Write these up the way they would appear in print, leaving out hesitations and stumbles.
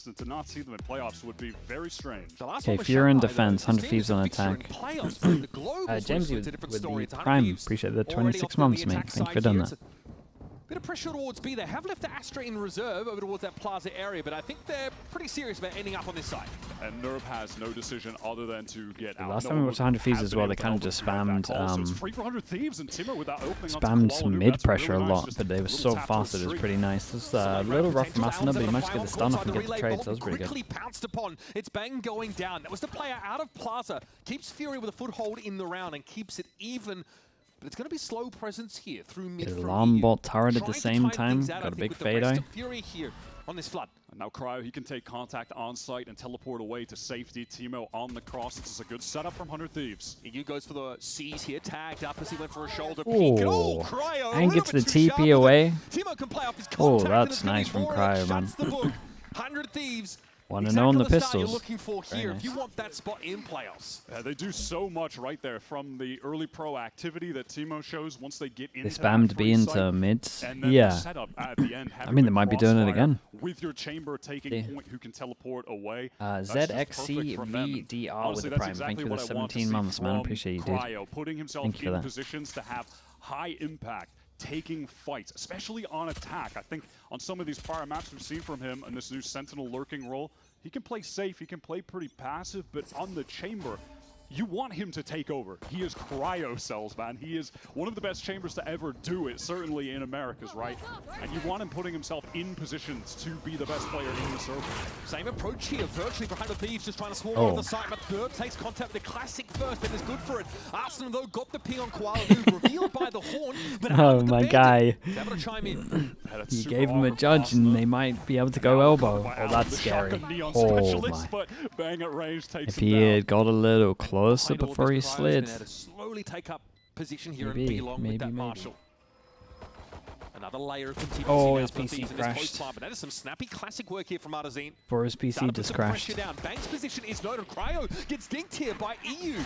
To not see them in playoffs would be very strange. Okay, Furia in defense, 100 Thieves on attack. James with the Prime, appreciate the 26 months, mate. Thank you for doing that. Bit of pressure towards B. They have left the Astra in reserve over towards that plaza area, but I think they're pretty serious about ending up on this side. And Nerve has no decision other than to get out. Last time we watched 100 Thieves as well, they kind of just spammed mid pressure a lot, but they were so fast that it was pretty nice. It was a little rough from Asuna, but he managed to get the stun off and get the trade, so that was pretty good. Quickly pounced upon. It's Bang going down. That was the player out of Plaza. Keeps Fury with a foothold in the round and keeps it even. But it's going to be slow presence here through mid. Alarm bot turret at the same time. Got a big fade eye. Fury here on this flood. And now Cryo, he can take contact on site and teleport away to safety. Teemo on the cross. This is a good setup from 100 Thieves. EU goes for the C's here, tagged up as he went for a shoulder peek. Oh, Cryo! And gets the TP away. Teemo can play off his contact. Oh, that's nice from Cryo, man. 100 Thieves. Want to know on the pistols. You're looking for here if you want that spot in playoffs. They do so much right there from the early pro activity that Teemo shows once they get into. They spammed B into mids. Yeah. I mean, they might be doing it again. With your chamber taking point who can teleport away. ZXCVDR with the Prime. Thank you for the 17 months, man. Appreciate you, dude. Putting himself in positions to have high impact. Taking fights, especially on attack. I think on some of these prior maps we've seen from him in this new Sentinel lurking role, he can play safe, he can play pretty passive, but on the chamber, you want him to take over. He is cryo cells, man. He is one of the best chambers to ever do it, certainly in Americas, right? And you want him putting himself in positions to be the best player in the circle. Same approach here, virtually for 100 Thieves, just trying to swarm on the side, but Burb takes contact with the classic first, and is good for it. Arsenal, though, got the ping on Koala, who's revealed by the horn, but oh, my guy. Able to chime in. He gave him a judge, and they might be able to go elbow. Oh, that's scary. Oh, my. If he had got a little closer before he slid. Slowly take up position here and be along with that Marshall. Another layer of contingency. Oh, his PC crashed. But that is some snappy classic work here from Artazine. For his PC just crashed. Bank's position is noted. Cryo gets dinked here by EU.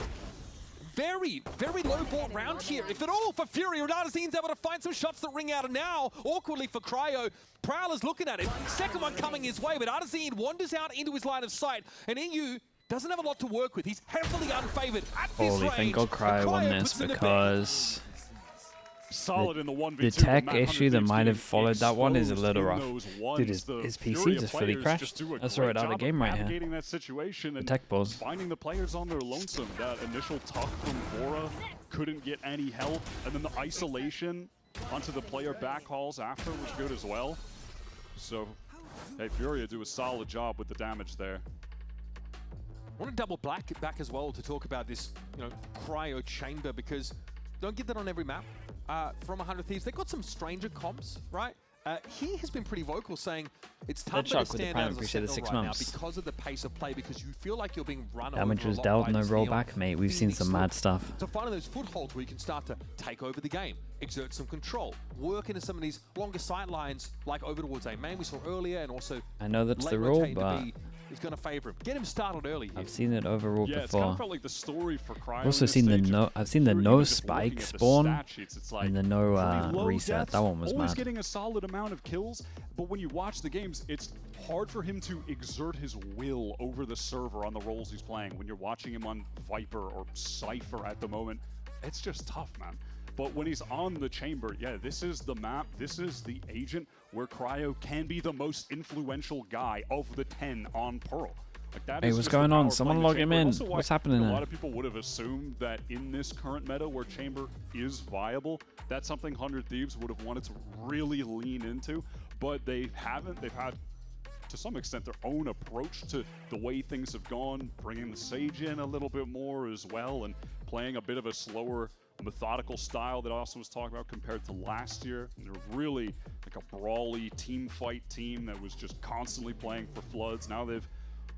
Very, very low ball round here. If at all for Fury, Artazine's able to find some shots that ring out. And now, awkwardly for Cryo, Prowler's looking at it. Second one coming his way, but Artazine wanders out into his line of sight. And EU doesn't have a lot to work with. He's heavily unfavored at this range. Thank God Cryo won this because the tech issue that might have followed that one is a little rough. Dude, his PC just fully crashed. Let's throw it out of the game right here. The tech balls. Finding the players on their lonesome. That initial tuck from Bora couldn't get any help. And then the isolation onto the player back hauls after was good as well. So, hey, Furia do a solid job with the damage there. I want to double back as well to talk about this, cryo chamber, because don't get that on every map. From 100 Thieves, they got some stranger comps, right? He has been pretty vocal, saying it's tough to stand out as a sentinel right now because of the pace of play, because you feel like you're being run over. Damage was dealt, no rollback, mate. We've seen some mad stuff. So finding those footholds where you can start to take over the game, exert some control, work into some of these longer sight lines, like over towards A main we saw earlier, and also I know that's the rule, but is going to favor him. Get him started early here. I've seen it overruled before. It's kind of felt like the story for Cryo. I've also seen the no spike spawn and the no reset. That one was mad. Always getting a solid amount of kills, but when you watch the games, it's hard for him to exert his will over the server on the roles he's playing. When you're watching him on Viper or Cypher at the moment, it's just tough, man. But when he's on the chamber, yeah, this is the map, this is the agent where Cryo can be the most influential guy of the 10 on Pearl. Like that. Hey, what's going on? Someone log him in. What's happening there? A lot of people would have assumed that in this current meta where chamber is viable, that's something 100 Thieves would have wanted to really lean into, but they haven't. They've had, to some extent, their own approach to the way things have gone, bringing the Sage in a little bit more as well, and playing a bit of a slower, methodical style that Austin was talking about compared to last year. And they're really like a brawly team fight team that was just constantly playing for floods. Now they've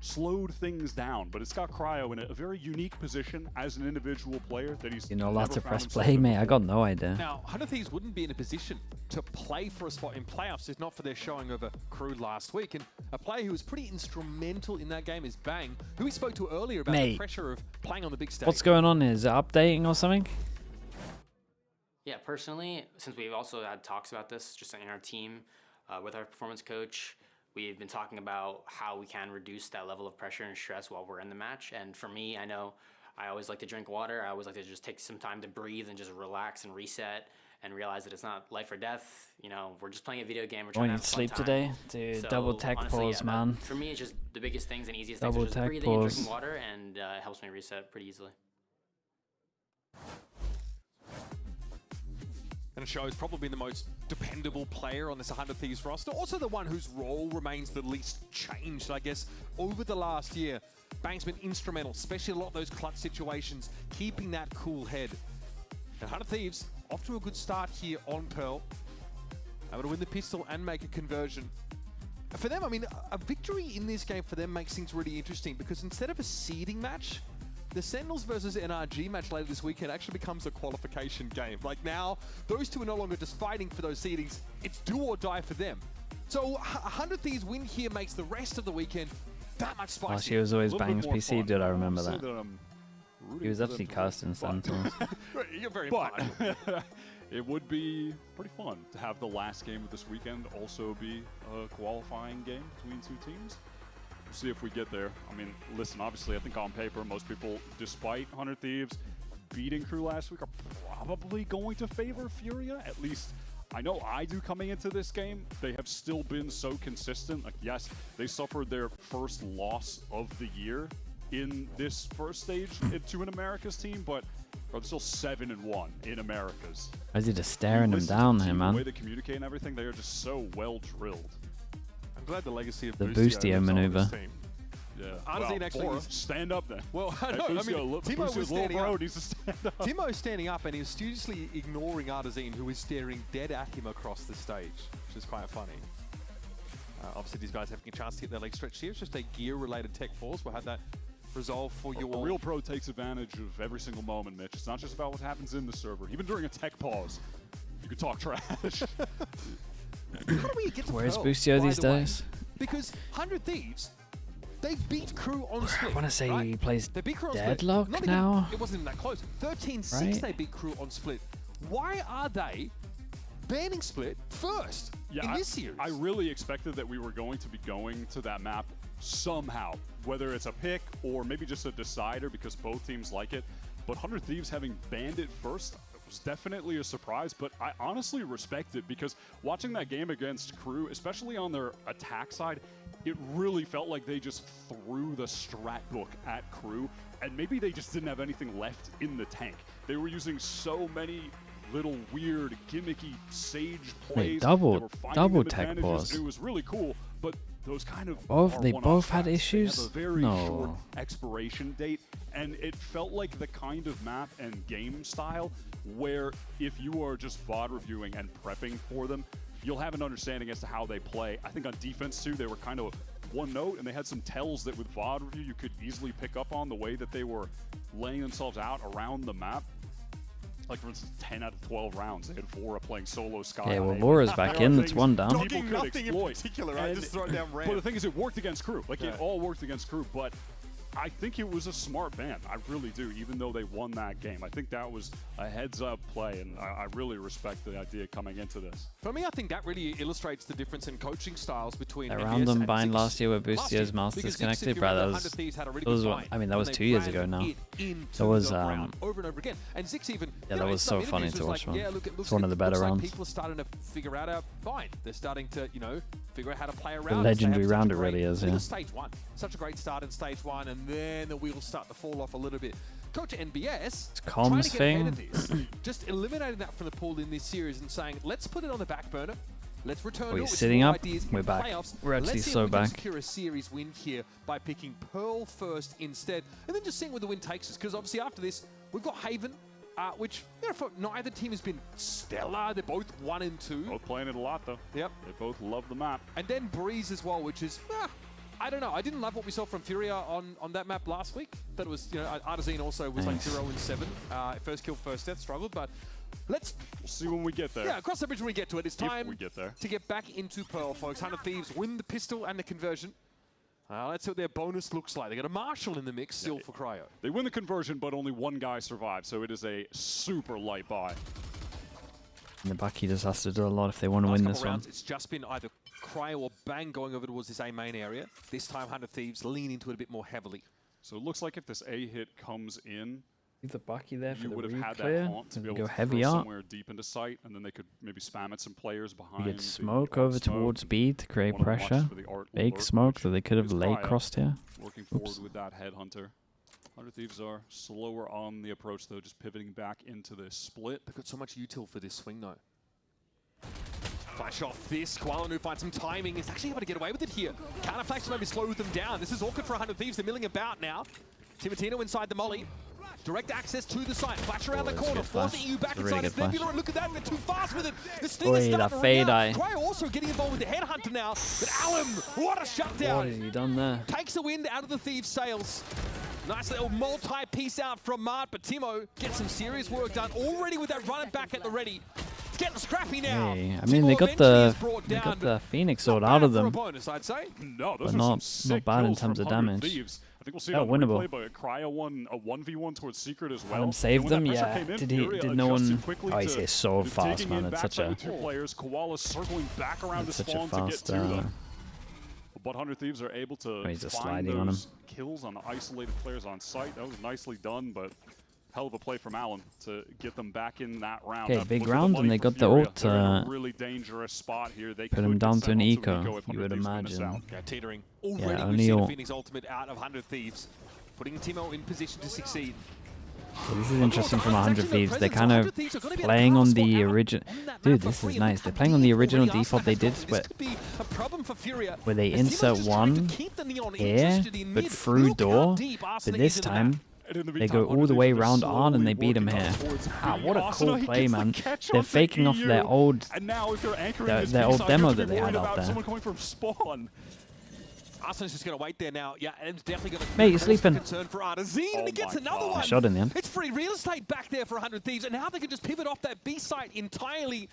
slowed things down, but it's got Cryo in a very unique position as an individual player that he's lots of press play, mate. I got no idea. Now, 100 Thieves wouldn't be in a position to play for a spot in playoffs if not for their showing over Crew last week. And a player who was pretty instrumental in that game is Bang, who we spoke to earlier about the pressure of playing on the big stage. What's going on? Is it updating or something? Yeah, personally, since we've also had talks about this just in our team with our performance coach, we've been talking about how we can reduce that level of pressure and stress while we're in the match. And for me, I know I always like to drink water. I always like to just take some time to breathe and just relax and reset and realize that it's not life or death. You know, we're just playing a video game. We're trying to have sleep fun time. today? Dude, So, double tech honestly, pause, yeah, man. for me, it's just the biggest things and easiest Double things are just tech breathing and pause. drinking water, and it helps me reset pretty easily. And it shows probably the most dependable player on this 100 Thieves roster. Also the one whose role remains the least changed, I guess, over the last year. Bang's been instrumental, especially a lot of those clutch situations, keeping that cool head. And 100 Thieves off to a good start here on Pearl. Able to win the pistol and make a conversion. For them, I mean, a victory in this game for them makes things really interesting because instead of a seeding match, the Sentinels versus NRG match later this weekend actually becomes a qualification game. Like now, those two are no longer just fighting for those seedings. It's do or die for them. So 100 Thieves win here makes the rest of the weekend that much spicier. Oh, she was always A little bit Bang's more PC, fun. dude. I remember Say that. I'm rooting He was for actually them to casting win, but- Sentinels. You're very But blind. it would be pretty fun to have the last game of this weekend also be a qualifying game between two teams. We'll see if we get there. I mean, listen, obviously, I think on paper, most people, despite 100 Thieves beating Crew last week, are probably going to favor Furia. At least, I know I do coming into this game. They have still been so consistent. Like, yes, they suffered their first loss of the year in this first stage to an Americas team, but they're still 7-1 in Americas. Why is he just staring him Listen to down the here, team, The way man? they communicate and everything, they are just so well drilled. I'm glad the legacy of The Boostio Boostio lives on maneuver. this team. Yeah. Arzine actually or is- stand up then. Well, I Hey, know, I mean, Boostio, Timo Boostio's was little standing bro up. needs to stand up. Timo's standing up and he's studiously ignoring Arzine, who is staring dead at him across the stage, which is quite funny. Obviously, these guys having a chance to get their legs stretched here. It's just a gear-related tech pause. We'll have that resolved for you A all. real pro takes advantage of every single moment, Mitch. It's not just about what happens in the server. Even during a tech pause, you can talk trash. How do we get to Where's Pearl, Boostio by these the way? days? Because 100 Thieves, they beat Crew on Split. I want to say right? he plays They beat Crew on Split. Deadlock Not even- now. It wasn't even that close. 13-6 Right? they beat Crew on Split. Why are they banning Split first in this series? I really expected that we were going to be going to that map somehow, whether it's a pick or maybe just a decider because both teams like it. But 100 Thieves having banned it first was definitely a surprise, but I honestly respect it because watching that game against Crew, especially on their attack side, it really felt like they just threw the strat book at Crew, and maybe they just didn't have anything left in the tank. They were using so many little weird, gimmicky Sage plays. double- They were finding double them tech advantages. pause. It was really cool, but those kind of They are both had one-off strats. issues? They have a very No. short expiration date, and it felt like the kind of map and game style where if you are just VOD reviewing and prepping for them, you'll have an understanding as to how they play. I think on defense too, they were kind of one note, and they had some tells that with VOD review you could easily pick up on the way that they were laying themselves out around the map. Like, for instance, 10 out of 12 rounds, they had Furia playing solo Sky. Yeah, well, High. Laura's back There are in. It's things one down. people Dogging could nothing in exploit. particular, right? Just throwing down But ramp. the thing is, it worked against Crew. Like, Yeah. it all worked against Crew, but I think it was a smart ban. I really do, even though they won that game. I think that was a heads-up play, and I really respect the idea coming into this. For me, I think that really illustrates the difference in coaching styles between That NBS random and bind Ziggs last year where last year. Boostio's mouse Because Ziggs, disconnected, if you bro, remember, that 100 was... Thieves had a really that was good what- bind, I mean, that was and 2 they years ran ago now. it into That was, the ground over and over again. And Ziggs even, Yeah, you that know, was in some so funny interviews to was watch, like, man. yeah, look, it looks, It's one of the it better looks like rounds. people are starting to figure out bind. They're starting to, you know, figure out how to play around. it. They have legendary such a round it great- really is, I think it yeah. was stage 1. Such a great start in stage 1, and then the wheels start to fall off a little bit. Coach NBS trying comms to get ahead of thing. this, just eliminating that from the pool in this series and saying, let's put it on the back burner. Let's return to We're it with sitting some more up. ideas in We're back. playoffs. We're actually Let's see so if we can back. secure a series win here by picking Pearl first instead, and then just seeing where the win takes us. Because obviously after this, we've got Haven, which, you know, for neither team has been stellar. They're both 1 and 2. Both playing it a lot, though. Yep. They both love the map. And then Breeze as well, which is, I don't know. I didn't love what we saw from Furia on that map last week. That it was, you know, Arzine also was like Nice. 0 and 7. First kill, first death, struggled, but we'll see when we get there. Yeah, cross the bridge when we get to it. It's time If we get there. to get back into Pearl, folks. 100 Thieves win the pistol and the conversion. Let's see what their bonus looks like. They got a Marshall in the mix still for Cryo. They win the conversion, but only one guy survives, so it is a super light buy. And the Bucky just has to do a lot if they want to win this one. It's just been either Cryo or Bang going over towards this A main area. This time, 100 Thieves lean into it a bit more heavily. So it looks like if this A hit comes in, Leave the Bucky there for you the would have had that re-clear. haunt to be able Go to heavy throw up. somewhere deep into sight, and then they could maybe spam at some players behind. You get smoke over towards B to create pressure. Fake smoke that they could have late crossed here. Working forward with that headhunter. 100 Thieves are slower on the approach, though, just pivoting back into this split. They've got so much util for this swing, though. Flash off this. Koala finds some timing. He's actually able to get away with it here. Counter flash maybe slow them down. This is awkward for 100 Thieves. They're milling about now. Timatino inside the molly. Direct access to the site. Flash around the corner. Force EU back inside his nebula. And look at that. They're too fast with it. The sting is starting to ring out. Cryo also getting involved with the headhunter now. But Alum, what a shutdown. What has he done there? Takes the wind out of the Thieves' sails. Nice little multi-piece out from Mart, but Timo gets some serious work done already with that running back at the ready. It's getting scrappy now. Hey, I mean, they got the Phoenix sword out of them. Bonus, I'd say. No, but not bad in terms of damage. Thieves. I think we'll see it on winnable. replay, but Cryo won a 1v1 towards Secret as well. Alum saved them, yeah. Did no one? Oh, he's so fast, man. It's such a. Two players. Koala circling back around the spawn to get to them. But 100 Thieves are able to find those kills on the isolated players on site. That was nicely done, but hell of a play from Allen to get them back in that round. Okay, big round, and they got the ult. Really dangerous spot here. They put him down to an eco, you would imagine. Yeah, teetering. Already we've seen a Phoenix ultimate out of 100 Thieves, putting Timo in position to succeed. So this is interesting from 100 Thieves. They're kind of playing on the original. Dude, this is nice. They're playing on the original default they did, where they insert one here, but through door. But this time, they go all the way around on and they beat him here. Ah, what a cool play, man. They're faking off their old demo that they had out there. Arsenal's just going to wait there now. Yeah, and it's definitely going to Mate, you're sleeping. Concern for Artazine, and he gets another one. Shot in the end. It's free real estate back there for 100 Thieves, and now they can just pivot off that B site entirely.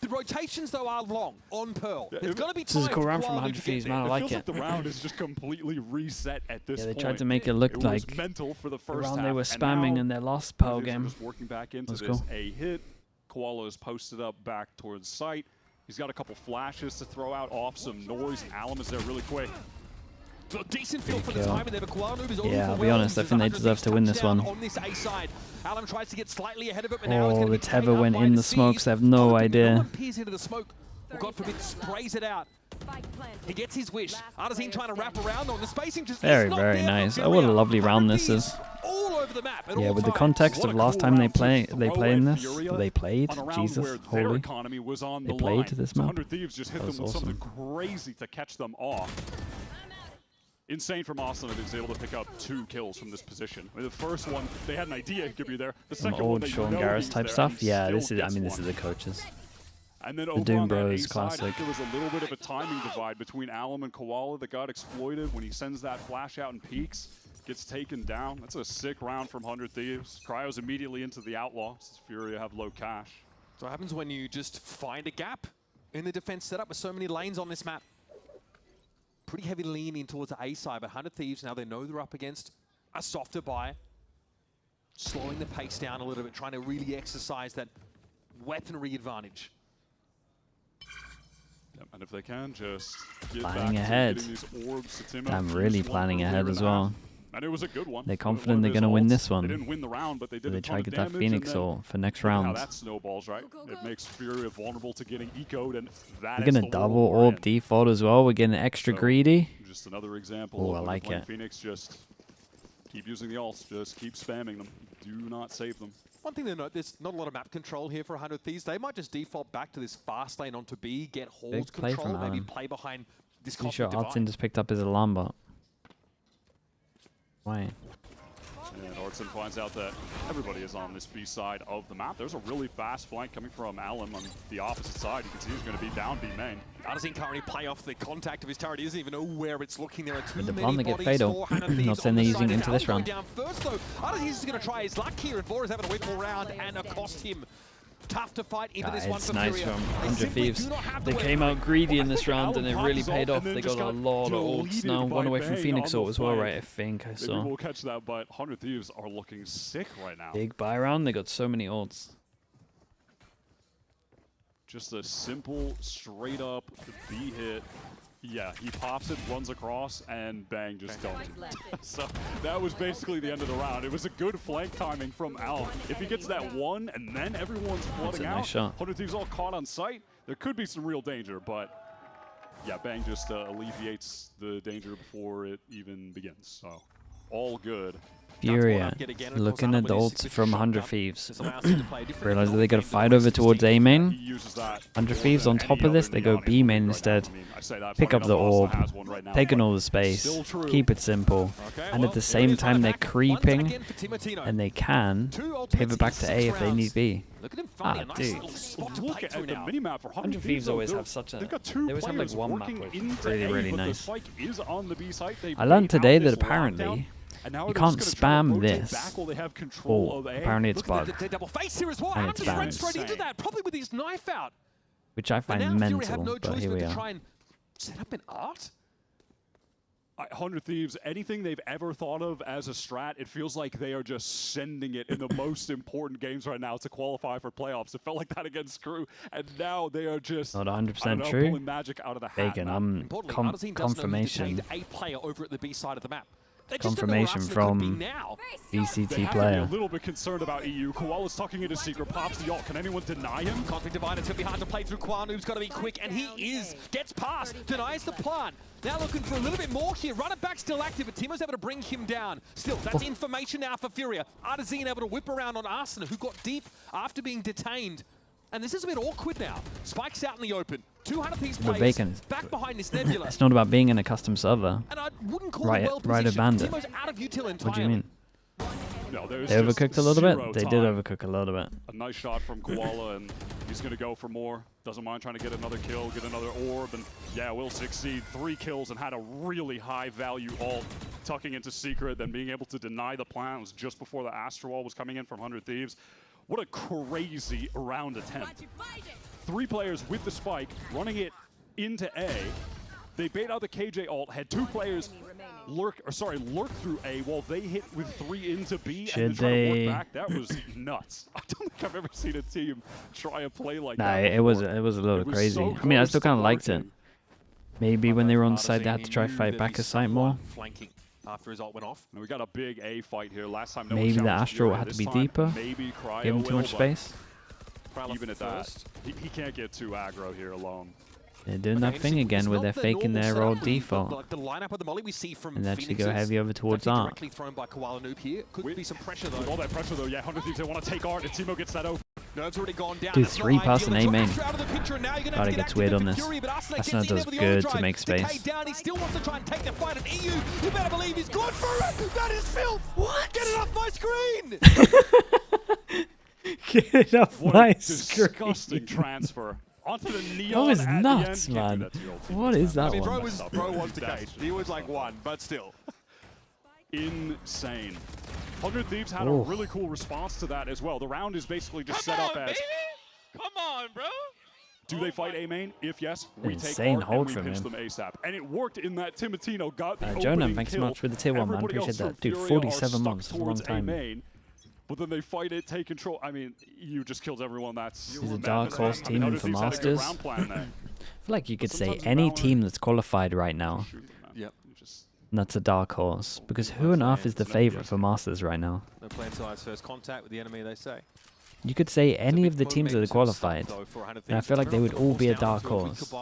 The rotations, though, are long on Pearl. Yeah, There's going to be time. This is a cool round from 100 Thieves, man. I like it. Feels like the round is just completely reset at this point. Yeah, they tried to make it look like was mental for the first round half, they were spamming in their last Pearl game. Just working back into this A hit. Koala is posted up back towards site. He's got a couple flashes to throw out off some noise. Alum is there really quick. A decent feel for the time, and yeah, I'll be honest, I think they deserve to win this one. On this A side. Alum tries to get slightly ahead of it, but now the Tether went in the smokes, I have no idea. No one peers into the smoke, or God forbid, sprays it out. He gets his wish. Artazine trying to wrap around on the spacing. Just very nice. Oh, what a lovely round this is. All over the map yeah, with the context of last time they played this, Jesus, holy, they played this map. 100 Thieves just hit them with something crazy to catch them off. Insane from Austin that he was able to pick up 2 kills from this position. I mean, the first one, they had an idea he could be there. The second one, they Sean Garris type stuff. Yeah, this is. I mean, this is the coaches. And then the over Doom on Bros that classic. There was a little bit of a timing divide between Alum and Koala that got exploited when he sends that flash out and peeks. Gets taken down. That's a sick round from 100 Thieves. Cryo's immediately into the Outlaw since Furia have low cash. So what happens when you just find a gap in the defense setup with so many lanes on this map? Pretty heavy lean in towards the A side, but 100 Thieves, now they know they're up against a softer buy. Slowing the pace down a little bit, trying to really exercise that weaponry advantage. Yep, and if they can, just get planning back ahead. To these orbs to Timo. I'm really planning ahead as well. And it was a good one. They're confident they're going to win this one. They didn't win the round, but they did. So they try to get that Phoenix ult for next round. How that snowballs, right? It makes Furia vulnerable to getting eco'd, and that we're going to double orb default as well. We're getting extra greedy. Just another example. Oh, I like it. Phoenix, just keep using the ults. Just keep spamming them. Do not save them. One thing to note, there's not a lot of map control here for 100 Thieves. They might just default back to this fast lane onto B, get hold control, maybe play behind this cosmic divide. Pretty sure Artson just picked up his alarm bot. Why? And Artson finds out that everybody is on this B side of the map. There's a really fast flank coming from Alum on the opposite side. You can see he's going to be down B main. Artson can't really play off the contact of his turret. He doesn't even know where it's looking. There are too the many get fatal. Not saying they're using it into this round. Down first, though. Artson is going to try his luck here, and Vora's having a win all round and accost him. Tough to fight into this one for nice Furia. from 100 Thieves. They came out greedy in this round and it really paid off. They got a lot of ults now. One away from Phoenix ult as well, right? I think I saw. Maybe we'll catch that, but 100 Thieves are looking sick right now. Big buy round. They got so many ults. Just a simple, straight up B hit. Yeah, he pops it, runs across, and bang, just dunked it. So that was basically the end of the round. It was a good flank timing from Al. If he gets that one, and then everyone's flooding out, nice 100 Thieves all caught on sight, there could be some real danger, but yeah, bang just alleviates the danger before it even begins. So all good. Furia looking at the ult from 100 Thieves. Realize that they got to fight over towards A main. 100 Thieves on top of this, they go B main instead. Pick up the orb, taking all the space, keep it simple, and at the same time they're creeping, and they can pivot back to A if they need B. Ah, dude. Look at the minimap for 100 Thieves always have such a... They always have like one map with really nice. I learned today that apparently you can't spam this. Oh, apparently it's bugged. And it's banned. Probably with his knife out. Which I find mental, but here we are. Set up an art? 100 Thieves, anything they've ever thought of as a strat, it feels like they are just sending it in the most important games right now to qualify for playoffs. It felt like that against Crew, and now they are just not 100% true. Pulling magic out of the hat. Bacon, confirmation. A player over at the B side of the map. Confirmation from VCT player. A little bit concerned about EU. Koala's tucking into secret, pops the ult. Can anyone deny him? Conflict Divide, it's going to be hard to play through. Koala's got to be quick, and he is. Gets past, denies the plant. Now looking for a little bit more here. Runner back still active, but Timo's able to bring him down. Still, that's information now for Furia. Artesian able to whip around on Arsena, who got deep after being detained. And this is a bit awkward now. Spike's out in the open. 200 piece players back behind this Nebula. It's not about being in a custom server. And I wouldn't call it well Riot Bandit. Timo's out of util entirely. What do you mean? No, they overcooked a little bit? They did overcook a little bit. A nice shot from Koala, and he's going to go for more. Doesn't mind trying to get another kill, get another orb, and yeah, will succeed. 3 kills and had a really high value ult, tucking into secret, then being able to deny the plant. It was just before the Astro Wall was coming in from 100 Thieves. What a crazy round attempt. 3 players with the spike, running it into A. They bait out the KJ ult, had 2 players lurk through A while they hit with 3 into B and then try to work back. That was nuts. I don't think I've ever seen a team try a play like that. It was a little crazy. So I mean, I still kind of liked it. Maybe when they were on side, they had to try fight back a site more. After his ult went off. And we got a big A fight here. Last time, maybe the Astro had to be deeper. Maybe Cryo give him too much space. Even at that, he can't get too aggro here alone. They're doing that thing again where they're faking their old default. The lineup of the Molly we see from and actually go heavy over towards Art. Thrown by Koala Noob here. Could be some pressure though. With all that pressure though, yeah, 100 Thieves, they want to take Art, and Timo gets that open. Nerve's already gone down. Dude, 3 pass and A main. God, it gets weird on this. Asuna does good to make space. He still wants to try and take the fight at EU. You better believe he's going for it. That is filth. What? Get it off my screen. Get it off my screen. Disgusting transfer. Onto the neon. That was nuts, man. What is that one? Bro was the case. He was like 1, but still. Insane. 100 Thieves had a really cool response to that as well. The round is basically just set up as... Baby. Come on, bro. Do they fight A main? If yes, we insane take hold and we from pinch him. them ASAP. And it worked in that Timotino got the Jonah, thanks so much for the tier 1, man. Appreciate that. Dude, 47 months is a long time. Main, but then they fight it, take control. I mean, you just killed everyone. That's This is a dark horse team for Masters. I feel like you could say any team that's qualified right now. Yep. That's a dark horse. Because who on earth is the favorite for Masters right now? No plan till his first contact with the enemy, they say. You could say any of the teams that are qualified, and I feel like they would all be a dark horse.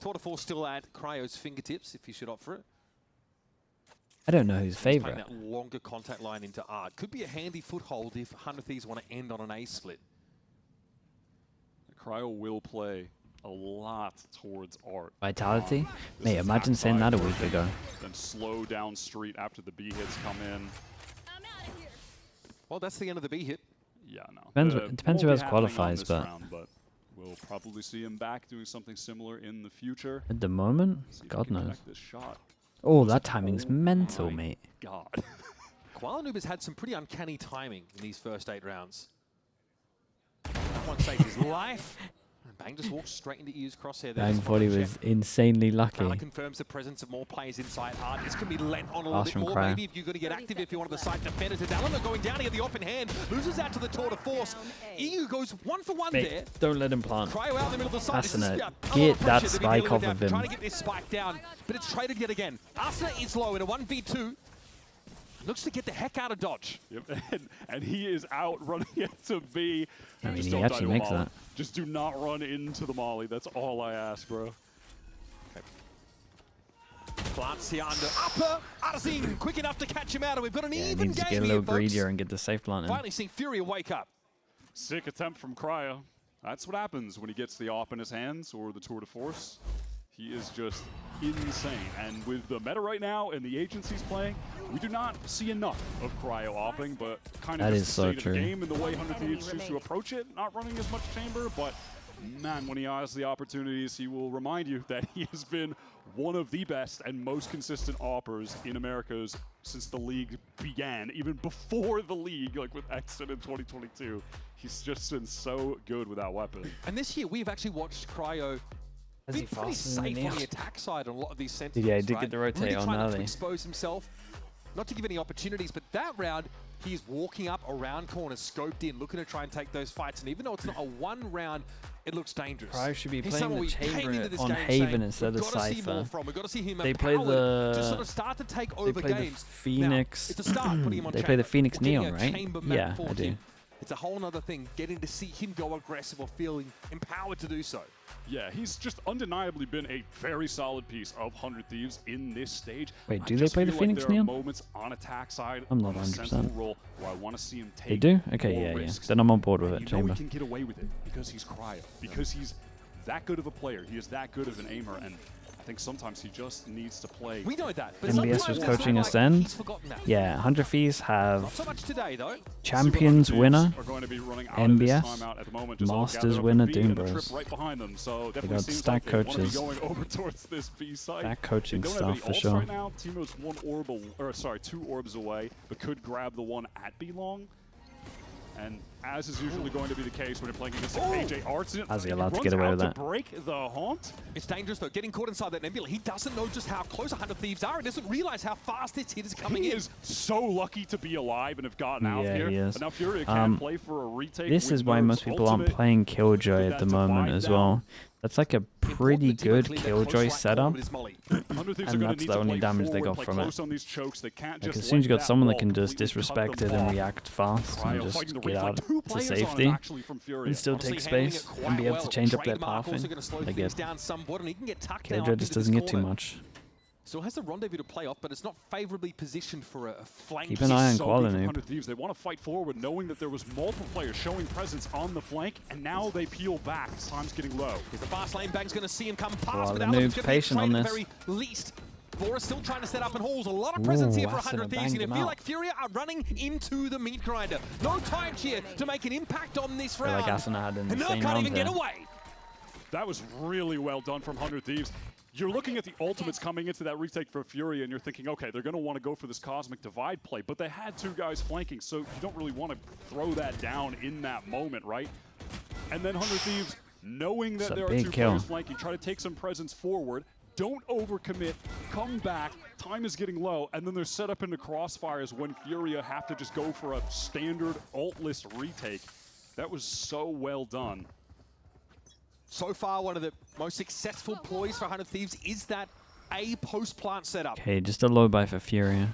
Tour de Force still at Cryo's fingertips if he should opt for it. I don't know who's favorite. That longer contact line into Art could be a handy foothold if 100 Thieves want to end on an A split. Cryo will play a lot towards Art. Vitality? Mate, imagine saying that a week ago. Then slow down street after the B hits come in. Well, that's the end of the B hit. Yeah, no. It depends who else qualifies, but we'll probably see him back doing something similar in the future. At the moment, God knows. Oh, that timing's mental, mate. God. Koala Noob has had some pretty uncanny timing in these first 8 rounds. That one saved his life. Bang just walks straight into EU's crosshair. Bang thought he was insanely lucky. Crowd confirms the presence of more players inside Art. This can be lent on a little Pass bit from more. Cryo. Maybe if you're going to get active, if you're one of the side defenders. It's Alana going down here, the open hand. Loses out to the tour de force. EU goes 1 for 1 there. Don't let him plant. Cryo out in the middle of the side. Asuna, This is, get that a lot of pressure to be spike dealing off with of now. him. Trying to get this spike down, but it's traded yet again. Asuna is low in a 1v2. Looks to get the heck out of dodge. Yep. And he is out running into B. I mean, Just he don't die actually to a makes molly. that. Just do not run into the molly. That's all I ask, bro. Plants here under upper. Arzin quick enough to catch him out, and we've got an Yeah, even needs to game get a here, little folks. greedier and get the safe plant in. Finally seeing Furia wake up. Sick attempt from Cryo. That's what happens when he gets the AWP in his hands or the tour de force. He is just insane. And with the meta right now and the agencies playing, we do not see enough of Cryo AWPing, but kind of That just is the so state of true. the game and the way 100 Thieves choose to approach it, not running as much chamber, but man, when he has the opportunities, he will remind you that he has been one of the best and most consistent AWPers in Americas since the league began, even before the league, like with Exit in 2022. He's just been so good with that weapon. And this year, we've actually watched Cryo Is be he pretty faster than safe me? on the attack side on a lot of these sentinels. Yeah, he did right? get the rotate really on trying not to early. expose himself, not to give any opportunities, but that round, he's walking up around corners, scoped in, looking to try and take those fights. And even though it's not a 1 round, it looks dangerous. Cryo should be He's playing someone the we came chamber into this on game Haven saying, instead of we've got to see more Cypher. from. We've got to see him They play empowered to sort of start to take over play the games. Phoenix. Now, it's a start putting him on They chamber. play the Phoenix We're getting Neon, a right? chamber map Yeah, for I do. him. It's a whole other thing, getting to see him go aggressive or feeling empowered to do so. Yeah, he's just undeniably been a very solid piece of 100 Thieves in this stage. Wait, I do they just play the feel Phoenix like there Neon? are moments on attack side I'm not on a 100%. sensible role where I want to see him take They do? Okay, more yeah, yeah. risks. Then I'm on board with And it, you know chamber. he can get away with it because he's Cryo, because he's that good of a player. He is that good of an aimer, and I think sometimes he just needs to play. We know that, but MBS sometimes was it's coaching like Ascend. he's forgotten that. Yeah, 100 Thieves Not have so much today, though. Champions winner, Are going to be running out of this MBS, timeout at the moment, just all Masters gathered up winner, in B Doom and a trip Bros. right behind them. So definitely got seems stack like they want coaches. to be going over towards this B site. Stack coaching They don't stuff have for any ults sure. right now. Teemo's 2 orbs away, but could grab the one at B long. And as is usually going to be the case when you're playing against AJ Arts, How's he allowed to get away with that? Break the haunt. It's dangerous, though. Getting caught inside that nebula. He doesn't know just how close 100 Thieves are. He doesn't realize how fast this hit is coming He in. is so lucky to be alive and have gotten out Yeah, here. he is. And now Furia can play for a retake. This with is why Nerve's most people aren't ultimate. playing Killjoy With at the that moment divide as down. well. That's like a pretty Important that Timo good cleared that Killjoy close right corner setup. with his molly. 100 Thieves And are gonna that's need the to only play damage they forward, got play from it. close on these chokes. They can't Like just as soon as you let got that someone that wall can just completely cut disrespect them it and off. react fast Cryo and just fighting the get refight. out Two to players on him, safety actually, from Furia. and still Honestly, take handling space it quite and be able well. to change up their Trademark also pathing. gonna slow They things get down somewhat, and he can get tucked now Killjoy up just into this doesn't get too corner. much. Still has the rendezvous to play off, but it's not favorably positioned for a flank. Keep an eye on So Koala big for Noob. 100 Thieves. They want to fight forward, knowing that there was multiple players showing presence on the flank, and now they peel back as time's getting low. Here's the fast lane. Bang's going to see him come past. Koala But Alan's Noob's gonna be patient on trained at this. the very least. Bora's still trying to set up and hauls. A lot of presence here for Asuna 100 Thieves. banged And I him feel out. like Furia are running into the meat grinder. No time here to make an impact on this feel round. like Asuna had an and Nerve insane can't round even get there. away. That was really well done from 100 Thieves. You're looking at the ultimates coming into that retake for Furia, and you're thinking, okay, they're going to want to go for this Cosmic Divide play, but they had 2 guys flanking, so you don't really want to throw that down in that moment, right? And then 100 Thieves, knowing that It's a there are big 2 kill. players flanking, try to take some presence forward, don't overcommit, come back, time is getting low, and then they're set up into crossfires when Furia have to just go for a standard ult list retake. That was so well done. So far, one of the most successful ploys for 100 Thieves is that A post-plant setup. Okay, just a low buy for Furia.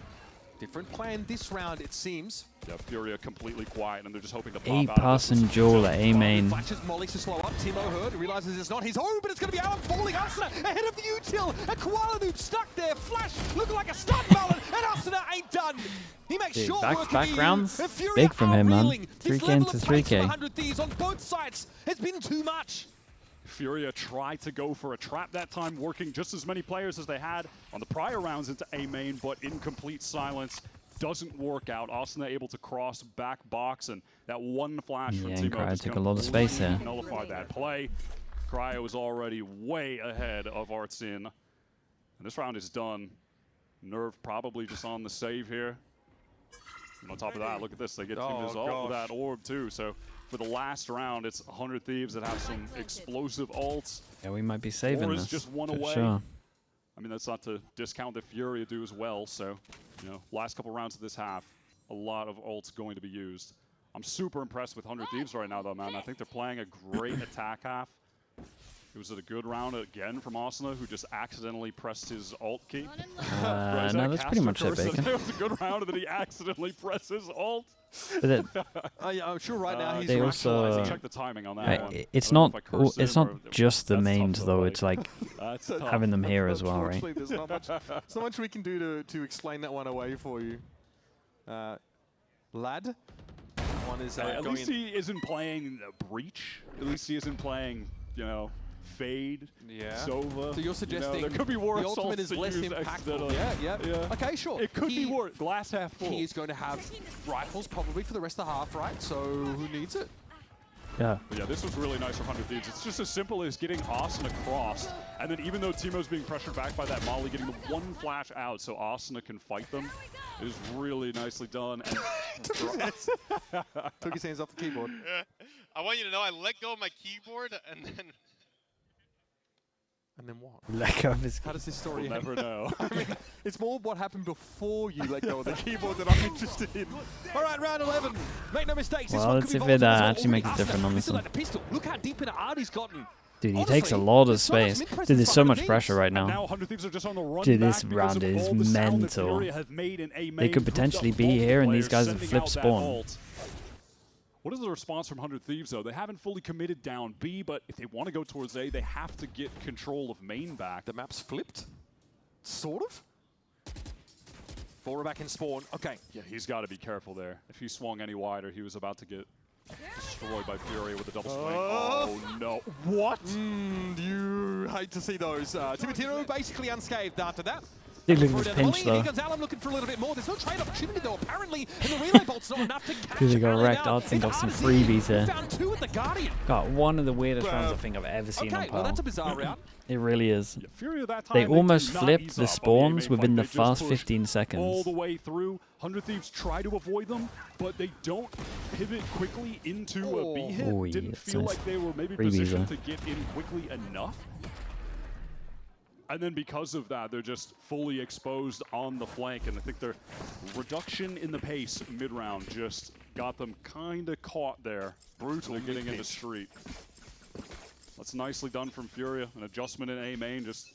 Different plan this round, it seems. Yeah, Furia completely quiet, and they're just hoping to pop A out of pass this. and duel at A main. Flashes Molly to slow up. Timo heard, realizes it's not his own, but it's going to be Alan falling. Asuna ahead of Util. A Koala Noob stuck there. Flash looking like a stun ballon, and Asuna ain't done. He makes Dude, short back- work back of rounds, EU. And Furia big from are him, man. reeling. This 3K level into of pace 3K. for 100 Thieves on both sides has been too much. Furia tried to go for a trap that time, working just as many players as they had on the prior rounds into A main, but in complete silence. Doesn't work out. Asuna able to cross back box, and that one flash from Yeah, and Timo Cryo just took a lot of space completely there. nullified that play. Cryo is already way ahead of Artsin. And this round is done. Nerve probably just on the save here. And on top of that, look at this. They get Timo's ult with that orb too. So for the last round, it's 100 Thieves that have some explosive ults. Yeah, we might be saving Or is this. just one for away. Sure. I mean, that's not to discount the Furia do as well. So, you know, last couple rounds of this half, a lot of ults going to be used. I'm super impressed with 100 Thieves right now, though, man. I think they're playing a great attack half. It was a good round again from Asuna, who just accidentally pressed his alt key. No, that's pretty much it, Bacon. It was a good round, and then he accidentally pressed his alt. But it, I'm sure right now he's they also check the timing on that one. it's I don't not know if I cursed it's him not or- just the that's tough mains to though. like. It's like That's tough. having them here as well, right? Unfortunately, there's not much we can do to explain that one away for you. Lad, one is At going least in. he isn't playing Breach. At least he isn't playing, you know, Fade, Yeah. Sova. So you're suggesting there could be worse the ultimate ults is to less use impactful. accidentally. Yeah. Okay, sure. It could be worse. Glass half full. He is going to have rifles probably for the rest of the half, right? So who needs it? Yeah. But yeah, this was really nice for 100 Thieves. It's just as simple as getting Asuna across, and then even though Teemo's being pressured back by that Molly, getting the one flash out so Asuna can fight them is really nicely done. And Took his hands off the keyboard. I want you to know I let go of my keyboard and then. And then what? Let go of his. How does this story we'll end? never know. I mean, it's more what happened before you let go of the keyboard that I'm interested in. All right, round 11. Make no mistakes. Well, this one let's could see be if it volatile as well. actually makes it Already different on this this is one. like the pistol. Look how deep into art he's gotten. Dude, he Honestly, takes a lot of there's so much space. mid-presence Dude, there's in so front much of pressure these. right And now. now 100 Thieves are just on the run Dude, back this because round of is all the sound that mental. Furia have made in A main, They could grouped potentially up be here, and these multiple guys have players, flip sending out that spawn. ult. What is the response from 100 Thieves, though? They haven't fully committed down B, but if they want to go towards A, they have to get control of main back. The map's flipped? Sort of? Bora back in spawn. Okay. Yeah, he's got to be careful there. If he swung any wider, he was about to get destroyed by Furia with a double swing. Oh, no. What? You hate to see those. Timotino basically unscathed after that. Dude, look at Throw this down the pinch volley, though. Here comes Alan looking for a little bit more. There's no trade opportunity though, apparently. And the relay bolt's not enough to catch Dude, they got Alan wrecked. out. Odds and got some It's hard to see. freebies here. Found two at the Guardian. Got one of the weirdest rounds I Well, think I've ever seen on Okay, well Pal. that's a bizarre round. It really is. Yeah, Furia that time, They almost did not flipped ease the up on spawns A main within fight. the They just first pushed 15 all seconds. the way through. 100 Thieves try to avoid them, but they don't pivot quickly into a B hit. Oh, yeah, Didn't that's feel nice. like they were maybe Freebies positioned there. to get in quickly enough. And then because of that, they're just fully exposed on the flank, and I think their reduction in the pace mid-round just got them kind of caught there, brutally getting into street. That's nicely done from Furia, an adjustment in A main, just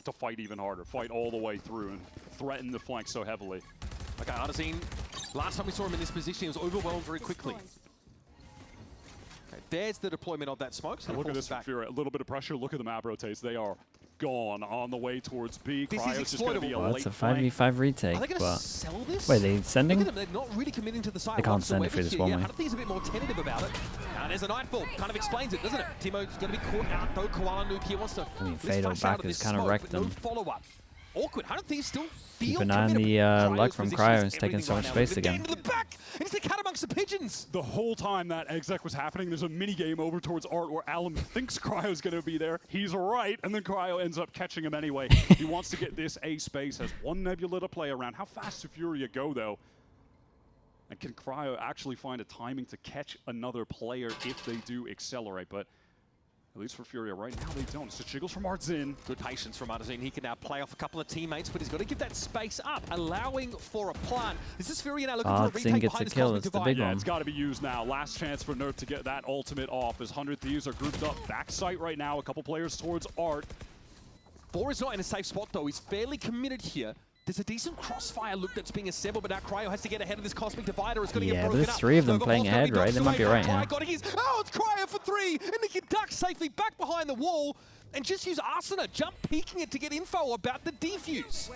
to fight even harder, fight all the way through and threaten the flank so heavily. Okay, Artazine, last time we saw him in this position, he was overwhelmed very quickly. Okay, there's the deployment of that smoke. So Look at this from Furia, a little bit of pressure, look at the map rotates, they are gone on the way towards B. This is Cryo's just going to be a exploitable. Well, late that's a flank. 5v5 retake, Are they going to but sell this? wait, they sending? Look at them, they're not really committing to the side. They can't send it through this one way. I think he's a bit more tentative about it. Now there's a nightfall, kind of explains it, doesn't it? Timo's going to be caught out though. Koala Noob here wants to Fado back has kind of wrecked no them. follow-up. Awkward. I don't think he still Keep feel an eye on committed. the Cryo's luck from position Cryo. is It's taking everything so much right now. space They're again. getting to the back, and it's the cat amongst the pigeons. The whole time that exec was happening, there's a mini game over towards Art where Alan thinks Cryo's going to be there. He's right, and then Cryo ends up catching him anyway. He wants to get this A space, has one Nebula to play around. How fast does Furia go, though? And can Cryo actually find a timing to catch another player if they do accelerate? But at least for Furia right now, they don't. So jiggles from Artzin. Good patience from Artazine. He can now play off a couple of teammates, but he's got to give that space up, allowing for a plant. This is Furia now looking for a Artzin retake gets behind a this kill, cosmic it's the divide. big Yeah, one. it's got to be used now. Last chance for Nerf to get that ultimate off as 100 Thieves are grouped up backside right now. A couple players towards Art. Four is not in a safe spot though. He's fairly committed here. There's a decent crossfire look that's being assembled, but now Cryo has to get ahead of this cosmic divider. It's going to Yeah, get but broken there's up. three of them Nova playing Ball's gonna ahead, be right? dodged They might be away. right Cryo here. got his. Oh, it's Cryo for three, and he can duck safely back behind the wall and just use Asuna jump peeking it to get info about the defuse.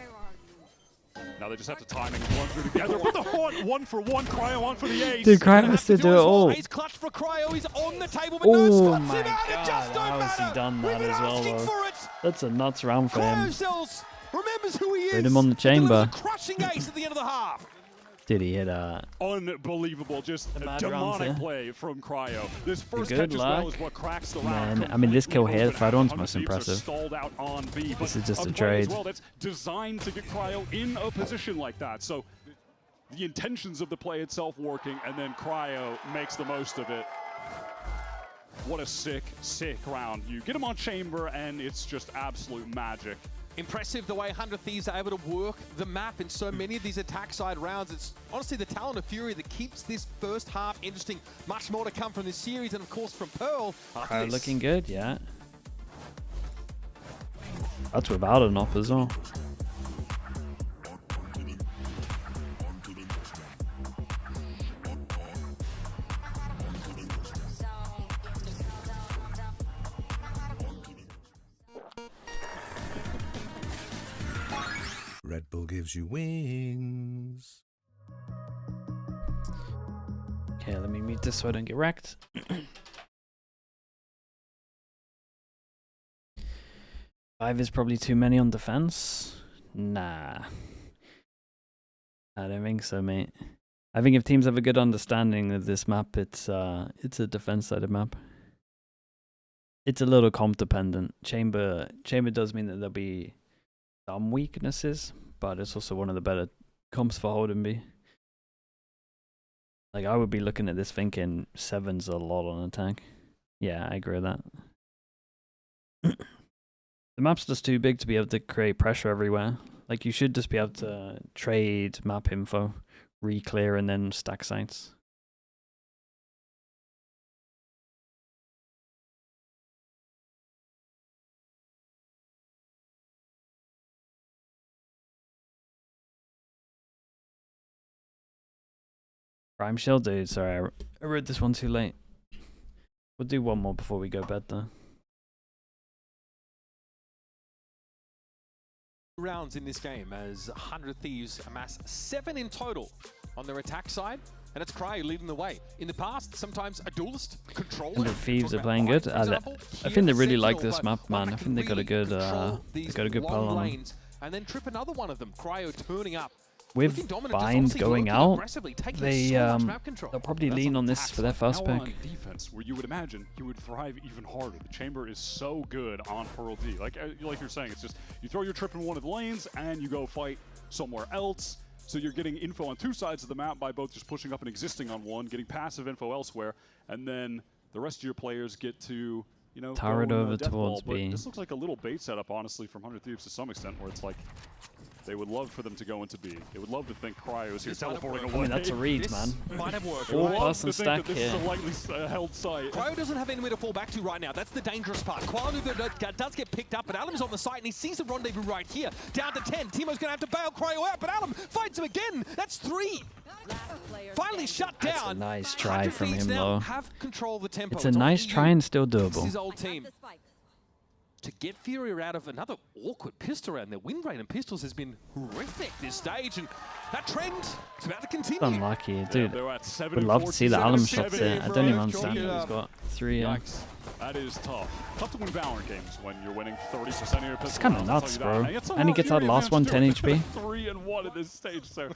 Now they just have to timing and run through together. What the haunt? One for one, Cryo on for the ace. Dude, Cryo has to do it all. He's clutched for Cryo. He's on the table, but no Oh spots my him out. It god, just don't how has matter. he done We've that been as well, asking though? for it. That's a nuts round for Cryo him. Cells remembers who he is. Put him on the He delivers chamber. a crushing ace at the end of the half. Did he hit a... Unbelievable, just a mad runs demonic here. play from Cryo. This first Good catch as well luck. is what cracks the Man, round. I mean, this kill here, completely Fadon's open. most 100 Thieves are impressive. Stalled out on B, but This is just a play as trade. well that's designed to get Cryo in a position like that. So the intentions of the play itself working, and then Cryo makes the most of it. What a sick, sick round. You get him on Chamber, and it's just absolute magic. Impressive the way 100 Thieves are able to work the map in so many of these attack side rounds. It's honestly the talent of Furia that keeps this first half interesting. Much more to come from this series, and of course from Pearl. Crowd looking good, yeah. That's without an op as well. Red Bull gives you wings. Okay, let me mute this so I don't get wrecked. 5 is probably too many on defense. Nah. I don't think so, mate. I think if teams have a good understanding of this map, it's a defense-sided map. It's a little comp dependent. Chamber does mean that there'll be some weaknesses, but it's also one of the better comps for Hold and B. Like, I would be looking at this thinking 7's a lot on attack. Yeah, I agree with that. The map's just too big to be able to create pressure everywhere. Like, you should just be able to trade map info, re-clear, and then stack sites. Prime Shield, dude. Sorry, I read this one too late. We'll do one more before we go bed, though. Rounds in this game as 100 Thieves amass 7 in total on their attack side, and it's Cryo leading the way. In the past, sometimes a duelist controller. And the Thieves are playing good. I think they really like this map, man. I think they got a good pull on them. And then trip another one of them. Cryo turning up. With Bind going out, they'll probably lean on this for their first pick. On defense, where you would imagine he would thrive even harder. The Chamber is so good on Pearl D. Like you're saying, it's just you throw your trip in one of the lanes and you go fight somewhere else. So you're getting info on two sides of the map by both just pushing up and existing on one, getting passive info elsewhere, and then the rest of your players get to, you know, turret over towards B. This looks like a little bait setup, honestly, from 100 Thieves to some extent, where it's like they would love for them to go into B. They would love to think Cryo's here teleporting away. I mean, that's a read, man. Might have worked. 4-person stack here. This is a lightly held site. Cryo doesn't have anywhere to fall back to right now. That's the dangerous part. Qualu does get picked up, but Alam's on the site, and he sees the rendezvous right here. Down to 10. Teemo's going to have to bail Cryo out, but Alam finds him again. That's 3. Finally shut down. That's a nice try from him, though. Have control of the tempo. It's a nice try and still This is doable. his old team. To get Furia out of another awkward pistol round, their win rate and pistols has been horrific this stage, and that trend is about to continue. Unlucky, dude. They're at 7 Would and love 4, to see the 7 Alum and shots 7, there. I don't even understand how he's got 3. Yikes. That is tough. Tough to win Valorant games when you're winning 30% of your pistol. It's kind of rounds, nuts, I'll tell bro. you that. And he gets out last one, 10 HP. 3 and 1 at this stage, so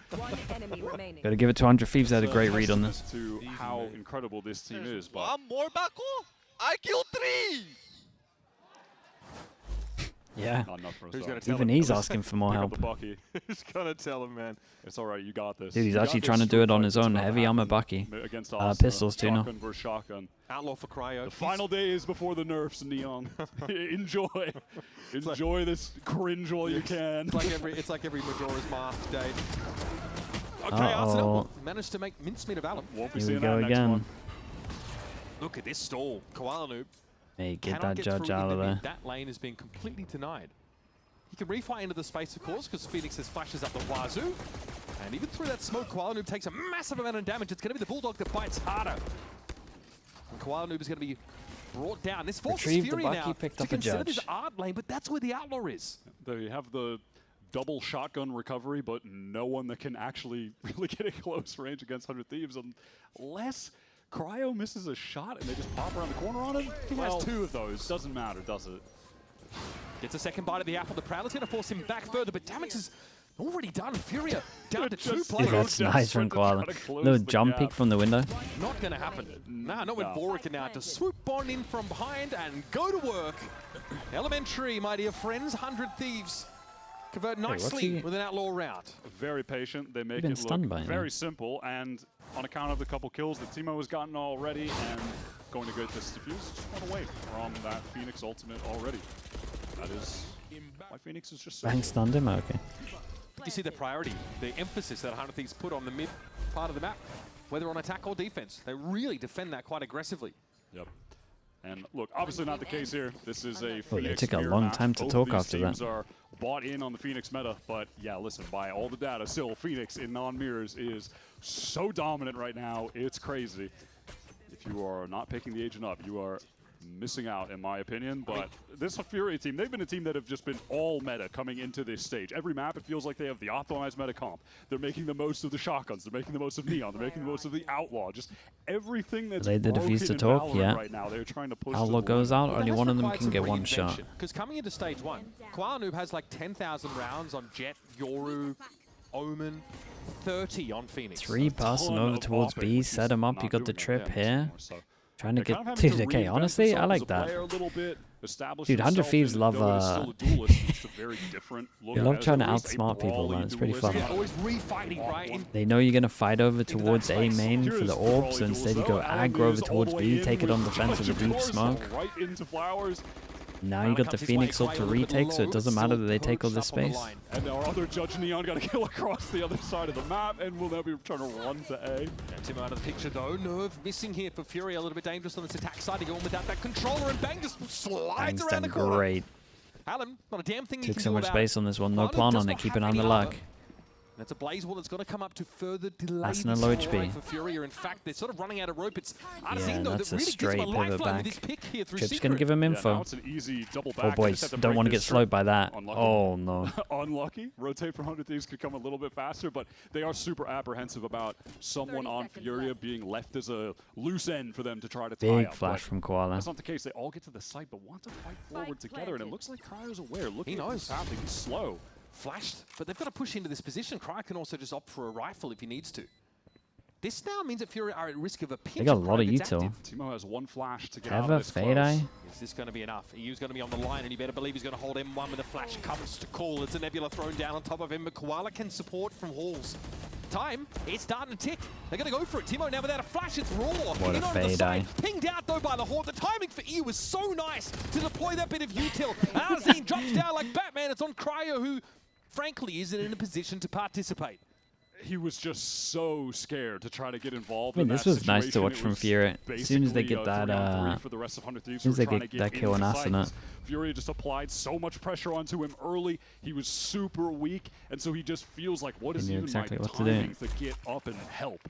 Gotta give it to 100 Thieves. They had a great read on this. To how incredible this team is, but One more bako. I killed 3. Yeah. not enough for us. Who's though. gonna tell Even him? he's asking for more Pick up help. the Bucky. Who's gonna tell him, man? It's all right. You got this. Dude, he's You got actually this. trying to do it on Street his fight own. is Heavy gonna armor happen Bucky. against us. Pistols too, no? Shotgun versus shotgun. Outlaw for Cryo. The final days before the nerfs, Neon. Enjoy. Enjoy this cringe while you can. It's like every Majora's Mask day. Okay, Uh-oh. Arsenal managed to make mincemeat of Alam. Won't be Here we seeing go that next again. one. Look at this stall. Koala Noob Hey, get cannot that get judge through out into of mid. there. That lane has been completely denied. He can refight into the space, of course, because Phoenix has flashes up the wazoo. And even through that smoke, Koala Noob takes a massive amount of damage. It's going to be the Bulldog that bites harder. And Koala Noob is going to be brought down. This forces Retrieved the Fury Bucky, now picked to up a consider judge. this art lane, but that's where the Outlaw is. They have the double shotgun recovery, but no one that can actually really get a close range against 100 Thieves unless Cryo misses a shot and they just pop around the corner on him. He has 2 of those. Doesn't matter, does it? Gets a second bite of the apple. The Prowler's going to force him back further, but damage is already done. Furia down to 2 Just players. Dude, that's nice from Koala. Little jump peek from the window. Not going to happen. Nah, not when Boric can now to swoop on in from behind and go to work. Elementary, my dear friends. 100 Thieves convert nicely he- with an Outlaw round. Very patient. They make been it stunned look by him. very simple, and on account of the couple kills that Timo has gotten already, and going to get this defuse just one away from that Phoenix ultimate already. That is why Phoenix is just so Bang stunned him? Okay. You see the priority, the emphasis that 100 Thieves put on the mid part of the map, whether on attack or defense. They really defend that quite aggressively. Yep. And look, obviously not the case here. This is a Phoenix they took a mirror long match. time to Both talk of these after teams that. are bought in on the Phoenix meta, but yeah, listen, by all the data, still Phoenix in non-mirrors is so dominant right now. It's crazy. If you are not picking the agent up, you are missing out, in my opinion. But this Furia team, they've been a team that have just been all meta coming into this stage. Every map, it feels like they have the optimized meta comp. They're making the most of the shotguns. They're making the most of Neon. They're making the most of the Outlaw. Just everything that's They did broken defuse to in talk, Valorant yeah. right now. They're trying to push Outlaw to the goes limit. out, only one of them can get one shot. Because coming into stage 1, Koala Noob has like 10,000 rounds on Jet, Yoru, Omen, 30 on Phoenix. 3 passing over towards B, set him up, you got the trip here. Trying to get to okay, honestly, I like that. Dude, 100 Thieves love they love trying to outsmart people, man. It's pretty fun. They know you're gonna fight over towards A main for the orbs, so instead you go aggro over towards B, take it on defense with a deep smoke. Now you got the Phoenix ult to retake, so it doesn't matter that they take all this space. And our other Judge Neon got to kill across the other side of the map, and will now be trying to run to A. Timo out of the picture though. Nerve missing here for Furia, a little bit dangerous on this attack side. Going without that controller, and Bang just slides around the corner. Great. Alan, not a damn thing Took so much space on this one, no plan on it, keeping on the luck. That's a blaze wall that's going to come up to further delay That's an low HP. for Furia. In fact, they're sort of running out of rope. It's Yeah, that's a straight pivot back. Trip's going gonna give him info. Now it's an easy double back. Oh boys, don't want to get slowed by that. Unlucky. Oh no. Unlucky. Rotate for 100 Thieves could come a little bit faster, but they are super apprehensive about someone on Furia being left as a loose end for them to try to tie Big up. flash from Koala. That's not the case. They all get to the site, but want to fight forward together, and it looks like Cryo's aware. Look, he knows what's happening. He's slow. Flashed, but they've got to push into this position. Cryo can also just opt for a rifle if he needs to. This now means that Furia are at risk of a pinch. They got a lot of util. Timo has one flash to get out Ever of this Fade Eye? Is this going to be enough? EU's going to be on the line, and you better believe he's going to hold M1 with a flash comes to call. It's a Nebula thrown down on top of him, but Koala can support from Halls. Time, it's starting to tick. They're going to go for it. Timo now without a flash, it's raw. What a Fade Eye. Pinged out though by the Horde. The timing for EU was so nice to deploy that bit of util. Arzine drops down like Batman. It's on Cryo, who frankly isn't in a position to participate. He was just so scared to try to get involved. I mean, in this that was nice to situation. watch from Furia. As soon as they get that, as soon as they get that kill on Asuna. Furia just applied so much pressure onto him early. He was super weak, and so he just feels like, what is even exactly my what to timing to get up and help?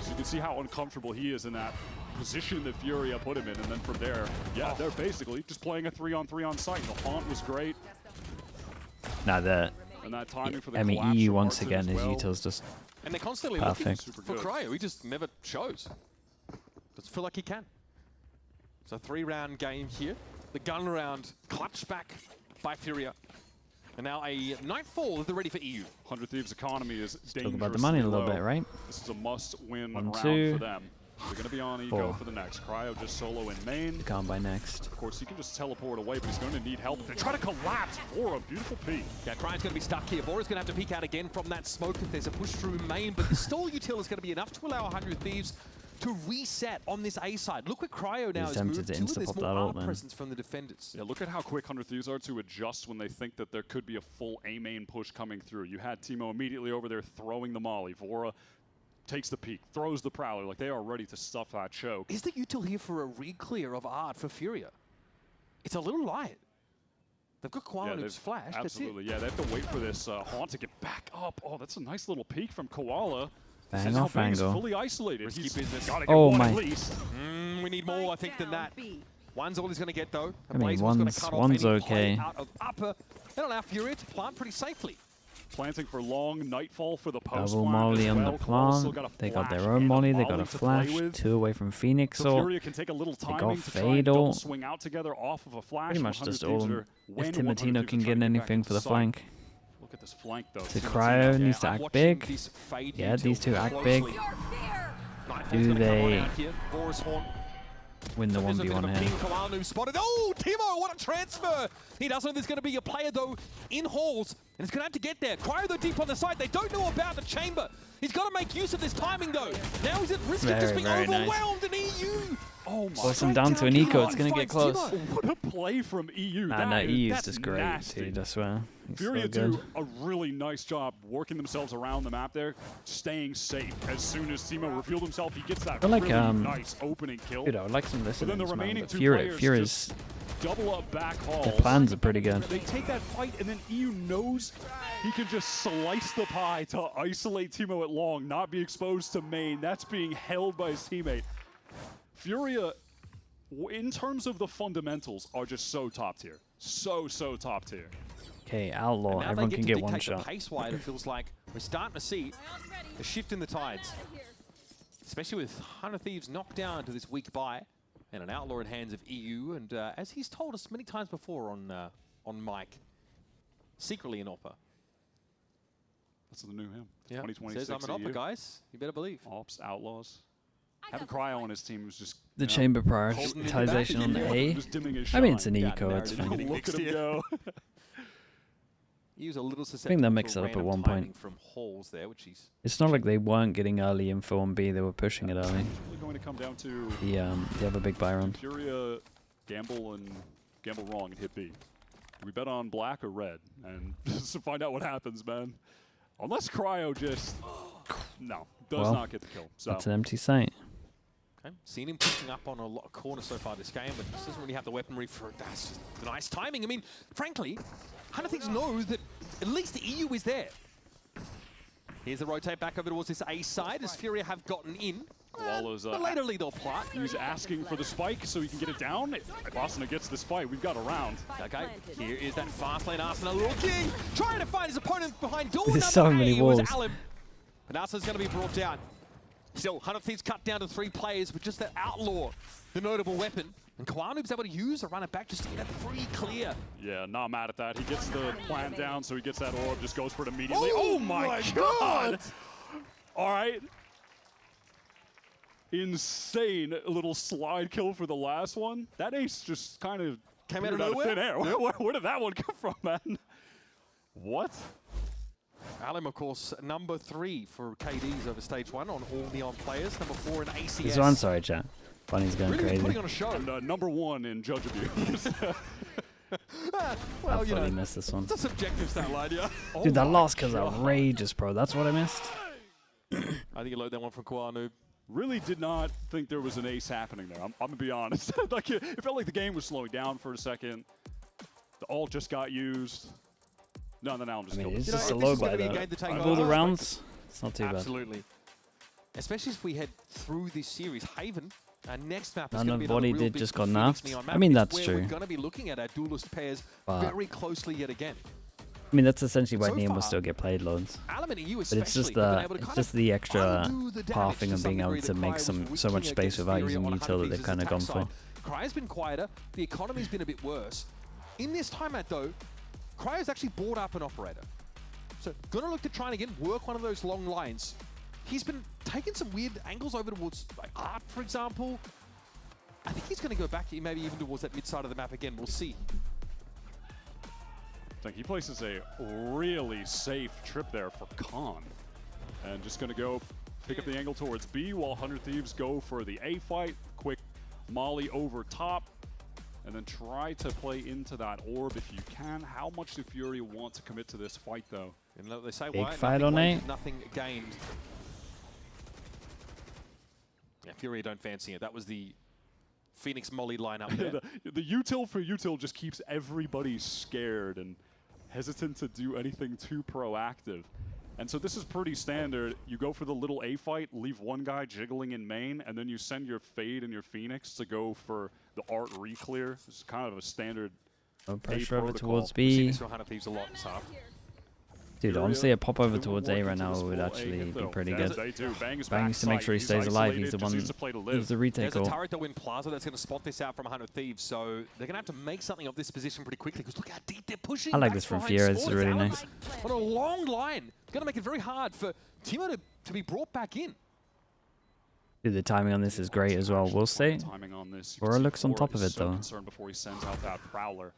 So you can see how uncomfortable he is in that position that Furia put him in, and then from there, yeah, they're basically just playing a 3-on-3 on site. The haunt was great. Nah, that. And that timing for the I mean, collapse EU from once Martin again, as his well. util's just And they're constantly perfect. looking for Cryo. He just never shows. Doesn't feel like he can. It's a 3-round game here. The gun round clutched back by Furia. And now a Nightfall that they're ready for EU. 100 Thieves economy is dangerous. Talk about the money a little bit, right? This is a must-win 1, round 2, for them. They're going to be on Ego 4. for the next. Cryo just solo in main. Gone by next. Of course, he can just teleport away, but he's going to need help. They try to collapse for a beautiful peek. Yeah, Cryo's going to be stuck here. Vora's going to have to peek out again from that smoke if there's a push through main, but the stall util is going to be enough to allow 100 Thieves to reset on this A side. Look where Cryo now He's has moved tempted to to. There's insta-pop more that ult, arm man. presence from the defenders. Yeah, look at how quick 100 Thieves are to adjust when they think that there could be a full A main push coming through. You had Timo immediately over there throwing the molly. Vora takes the peek, throws the prowler. Like, they are ready to stuff that choke. Is the util here for a re-clear of Art for Furia? It's a little light. They've got Koala Noob's flash. Absolutely, yeah. They have to wait for this Haunt to get back up. Oh, that's a nice little peek from Koala. Bang off angle. Fully isolated. Risky He's business. gotta get Oh one my. at least. We need more, I think, than that. One's all he's going to get, though. I mean, one's okay. Out of upper. That'll allow Furia to plant pretty safely. Planting for long, Nightfall for the post. Double molly on the plant. They got their own molly. They got a flash. 2 away from Phoenix So ult. Furia can take a little They got timing to try and Fade double ult. swing out together off of a flash. Pretty much 100 just Thieves all. are when If 100 Timotino Thieves can are trying get to anything back for the inside. flank. Look at this flank, though. The Timotino. Cryo needs to I'm act watching big. this fade Yeah, util these two act closely. big. Nightfall's Do gonna come on they out here. Vora's Horn. win the There's a bit of 1v1 a here? ping. Koala Noob spotted. Oh, Timo, what a transfer! He doesn't know there's going to be a player, though, in Halls. And it's going to have to get there. Cryo, though, deep on the side. They don't know about the chamber. He's got to make use of this timing, though. Now he's at risk of just being overwhelmed in EU. Oh my Force him down to an eco. It's going to get close. What a play from EU. No, EU's that's just great, nasty. dude, I swear. He's Furia so do good. a really nice job working themselves around the map there, staying safe. As soon as Timo revealed himself, he gets that like, really nice opening kill. Dude, I would like some But then listeners, the man. remaining But two Furia's players double up back halls. their plans are pretty good. They take that fight, and then EU knows he can just slice the pie to isolate Timo at long, not be exposed to main. That's being held by his teammate. Furia, in terms of the fundamentals, are just so top tier. So top tier. Okay, Outlaw. Now Everyone they can get to get one dictate the shot. pace wide. It feels like we're starting to see a shift in the tides. Especially with Hunter Thieves knocked down to this weak bye and an Outlaw in hands of EU. And as he's told us many times before on mic, secretly an Oppa. That's the new him. Yeah, 2026 says I'm an EU. Oppa, guys. You better believe. Ops, Outlaws. Having Cryo on his team was just The chamber prioritization on the A. just dimming his I mean, it's shine. an eco. It's narrative fine. getting Look at mixed him here. go. He was a little susceptible they'll to mix it up at random one timing point. from Halls there, which he's It's not like they weren't getting early info on B. They were pushing it early. It's really going to come down to They have a big buy round. Furia gamble wrong and hit B. Do we bet on black or red? And just to find out what happens, man. Unless Cryo just does not get the kill. So That's an empty site. okay. Seen him pushing up on a lot of corners so far this game, but just doesn't really have the weaponry for it. That's just nice timing. I mean, frankly, Hunter Thieves knows that at least the EU is there. Here's the rotate back over towards this A side as Furia have gotten in. Koala's But laterally they'll plot. he's asking for the spike so he can get it down. If Boston gets this fight, we've got a round. Okay, here is that fast lane Arsenal looking, trying to find his opponent behind door There's number so many 8 was walls. Alim. But Arsenal's going to be brought down. Still, Hunter Thieves cut down to 3 players with just that Outlaw, the notable weapon. And Kwanu's able to use a run it back just to get that free clear. Yeah, not mad at that. He gets the plant down, so he gets that orb, just goes for it immediately. Oh Oh my my god! All right. Insane little slide kill for the last one. That ace just kind of Came out of appeared nowhere? thin air. Where did that one come from, man? What? Alim, of course, number 3 for KDs over stage 1 on all Neon players. Number 4 in ACS. This one, sorry, chat. Bunny's going Really been putting crazy. on a show. And number 1 in judge abuse. Well, I you fully know, missed this one. it's a subjective stat line, yeah. Dude, that last kill's outrageous, bro. That's what I missed. I think you load that one from Kwanu. Really did not think there was an ace happening there. I'm gonna be honest. Like it felt like the game was slowing down for a second. The ult just got used. No, now I'm just I mean, killed. it's You know, just a if low this is buy, gonna be a though. game to take Of over, all the I rounds, it's not too bad. Absolutely. Especially as we head through this series. Haven, our next map is None going to of be what another he real did big just got Phoenix nerfed. Neon I map. mean, It's that's where true. We're going to be looking at our duelist pairs But- very closely yet again. I mean, that's essentially why So Neon will far, still get played loads. Alim and EU But especially it's just have been the able to kind just of the extra undo the damage pathing to and some being able degree to that make Cryo so was much wreaking space against without Furia using on util that Hunter they've Thieves' kind of gone attack for. side. Cryo's been quieter. The economy's been a bit worse. In this timeout, though, Cryo's actually brought up an operator. So, gonna look to try and again work one of those long lines. He's been taking some weird angles over towards like Art, for example. I think he's going to go back maybe even towards that mid side of the map again. We'll see. I think he places a really safe trip there for Khan. And just going to go pick up the angle towards B while Hunter Thieves go for the A fight. Quick molly over top. And then try to play into that orb if you can. How much do Fury want to commit to this fight, though? You know, they say Big why fight nothing on won, A. nothing gained. Yeah, Fury don't fancy it. That was the Phoenix Molly lineup there. The util for util just keeps everybody scared and hesitant to do anything too proactive. And so this is pretty standard. You go for the little A fight, leave one guy jiggling in main, and then you send your Fade and your Phoenix to go for the Art reclear. This is kind of a standard No A pressure over protocol. towards We've seen B. this from Hunter Thieves a lot this half. Dude, Furia honestly, a pop over doing towards work A right into now this would full A actually hit, be though. pretty That's good. what they do. Bang is Bang needs to make sure he He's stays alive. He's isolated, the just one. needs to play to live. He's the retake There's a goal. turret though in Plaza that's going to spot this out from Hunter Thieves, so they're going to have to make something of this position pretty quickly because look how deep they're pushing. I like back this from behind Furia. This is Sport. really Alan nice. on a long line. It's going to make it very hard for Timo to be brought back in. Dude, the timing on this is great as well. We'll see. Timing on this. Aura looks on top of it, though. Concerned before he sends out that Prowler.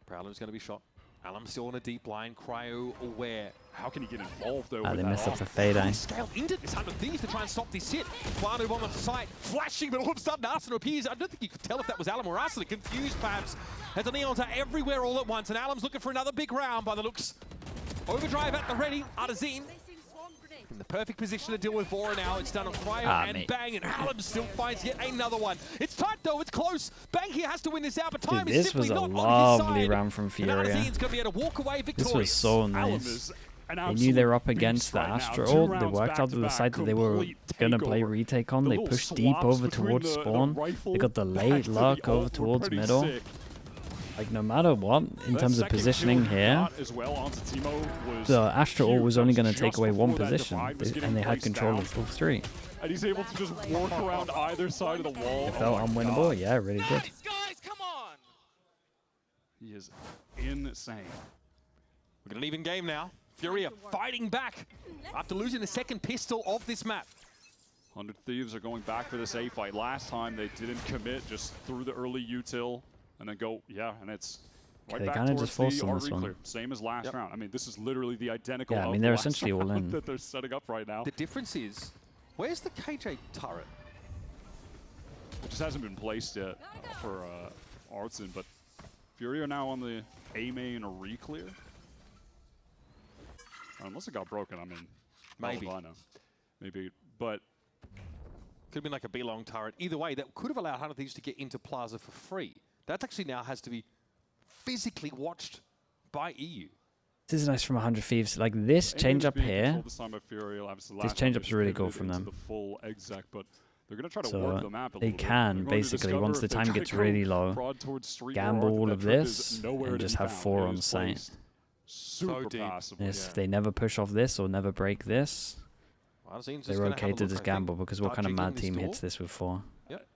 Prowler's going to be shot. Alum still on a deep line. Cryo aware. How can he get involved though? They with messed that up the off? fade, eh? Scaled into this 100 Thieves to try and stop this hit. Quanu on the site, flashing, but all of a sudden Arsenal appears. I don't think you could tell if that was Alum or Arsenal. Confused perhaps. As the Neons are everywhere all at once, and Alum's looking for another big round by the looks. Overdrive at the ready. Artazine in the perfect position to deal with Vora now. It's done on Cryo and Bang, and Alum still finds yet another one. It's tight though, it's close. Bang here has to win this out, but time is simply not on his side. This was a lovely round from Furia. Artazine's going to be able to walk away victorious. This was so nice. They knew they were up against the Astral. They worked out to the side that they were going to play retake on. They pushed deep over towards spawn. They got the late luck over towards middle. Like, no matter what, in terms of positioning here, the Astral was only going to take away one position, and they had control of all three. And he's able to just work around either side of the wall. It felt unwinnable. Yeah, it really did. Guys, come on! He is insane. We've got an even game now. Furia fighting back after losing the second pistol of this map. 100 Thieves are going back for this A fight. Last time they didn't commit, just threw the early util and then go, and it's right back towards just forced the on this clear. one. Same as last round. I mean, this is literally the identical. Yeah, I mean, they're essentially all in. That they're setting up right now. The difference is, where's the KJ turret? It just hasn't been placed yet for Artson, but Furia are now on the A main re-clear. Unless it got broken, I mean, maybe. I know. Maybe, but could have been like a B-long turret. Either way, that could have allowed 100 Thieves to get into Plaza for free. That actually now has to be physically watched by EU. This is nice from 100 Thieves. Like, this change up here, this change up's really cool from them. The full exec, but they're going to try to work the map a they little can, basically, once the time gets really low, gamble all of this, and just have 4 on site. Super passively. If they never push off this or never break this, they're okay to just gamble, because what kind of mad team hits this with 4?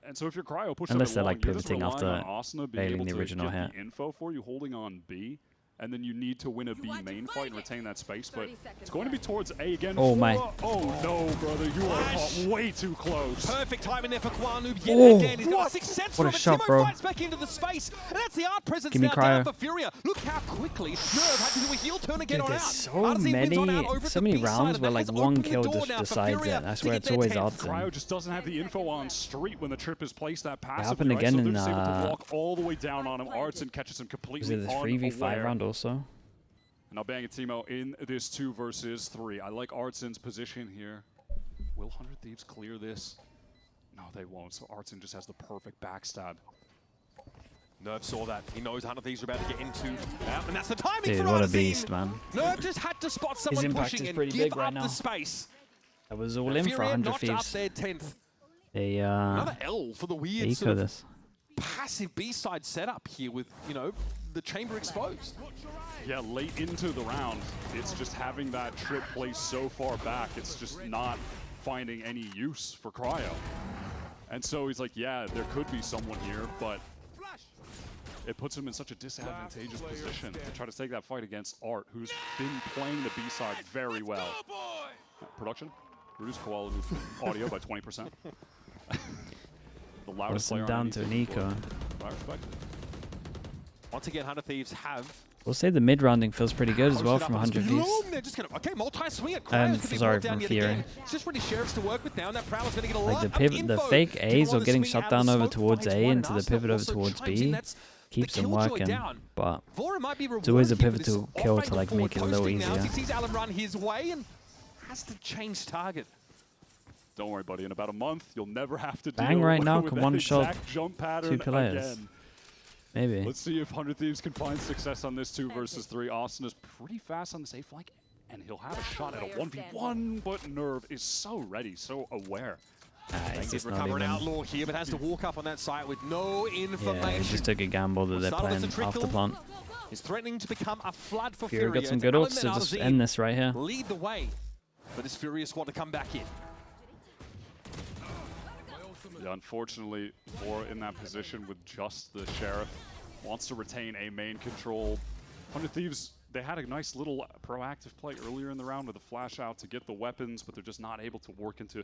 And so if you're Cryo pushing unless they're like pivoting after failing the original hit. Info for you, holding on B, and then you need to win a B main fight and retain that space, but it's going to be towards A again. Oh my. Oh no, brother, you are caught way too close. Perfect timing there for Quanu yet again. He's got a 6th sense from it. Shot, Timo bro. fights back into the space, and that's the art presence Give me now Cryo. down for Furia. Look how quickly Nerve had to do a heel turn and get on out. So many rounds where like one kill just decides it. I swear it's always Artson. Cryo just doesn't have the info on street when the trip is placed that passively. It happened again in able to walk all the way down on him. Artson catches him completely was it the 3v5 round also? Now Bang and Timo in this 2 versus 3. I like Artson's position here. Will 100 Thieves clear this? No, they won't. So Artson just has the perfect backstab. Nerve saw that. He knows 100 Thieves are about to get into that, and that's the timing Dude, for what a Artson. beast, man. Nerve just had to spot someone pushing and give up the space. That was all in for 100 Thieves. Up their 10th. They another L for the weird sort of this passive B-side setup here with, the chamber exposed. Yeah, late into the round, it's just having that trip placed so far back, it's just not finding any use for Cryo. And so he's like, yeah, there could be someone here, but it puts him in such a disadvantageous position to try to take that fight against Art, who's been playing the B-side very well. Production, reduce quality of audio by 20%. The loudest player down to an eco. Once again, 100 Thieves have. We'll say the mid-rounding feels pretty good as well from 100 Thieves. Okay, multi-swing at sorry, from Furia. It's just really sheriffs to work with now, and that Prowler's going to get a lot Like the pivot, the fake A's are getting shut down over towards A into the pivot over towards B. Keeps them working, but it's always a pivotal kill to like make it a little easier. He sees Alum run his way and has to change target. Don't worry, buddy. In about a month, you'll never have to Bang deal right now with can that one-shot jump pattern 2 players. again. Maybe. Let's see if 100 Thieves can find success on this 2 versus 3. Austin is pretty fast on the safe flank, and he'll have a shot at a 1v1, but Nerve is so ready, so aware. He's just recover an outlaw here, but has to walk up on that site with no information. Yeah, he just took a gamble that they're playing off the plant. Is threatening to become a flood for Furia. Furia. Got some good ults to just end this right here. Lead the way for this Furia squad to come back in. Yeah, unfortunately, Vora in that position with just the Sheriff. Wants to retain a main control. 100 Thieves, they had a nice little proactive play earlier in the round with a flash out to get the weapons, but they're just not able to work into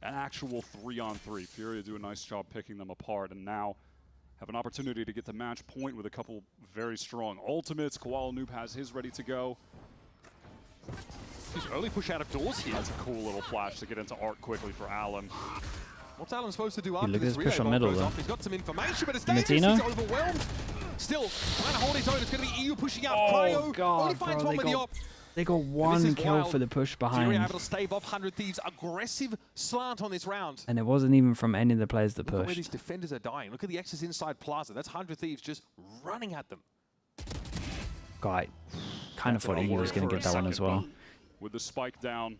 an actual 3-on-3. Furia do a nice job picking them apart, and now have an opportunity to get to match point with a couple very strong ultimates. Koala Noob has his ready to go. He's early push out of doors here. That's a cool little flash to get into art quickly for Alan. What's Alan supposed to do after look at this his push relay on middle, goes though. off? He's got some information, but it's dangerous. Tina? He's overwhelmed. Still trying to hold his own. It's going to be EU pushing out. Oh, Cryo God, only finds bro, one with the op. They got one kill wild. for the push Furia behind. able to stave off 100 Thieves. Aggressive slant on this round. And it wasn't even from any of the players that Look at where these pushed. defenders are dying. Look at the X's inside Plaza. That's 100 Thieves just running at them. God, kind of thought he was going to get that one as well. With the spike down,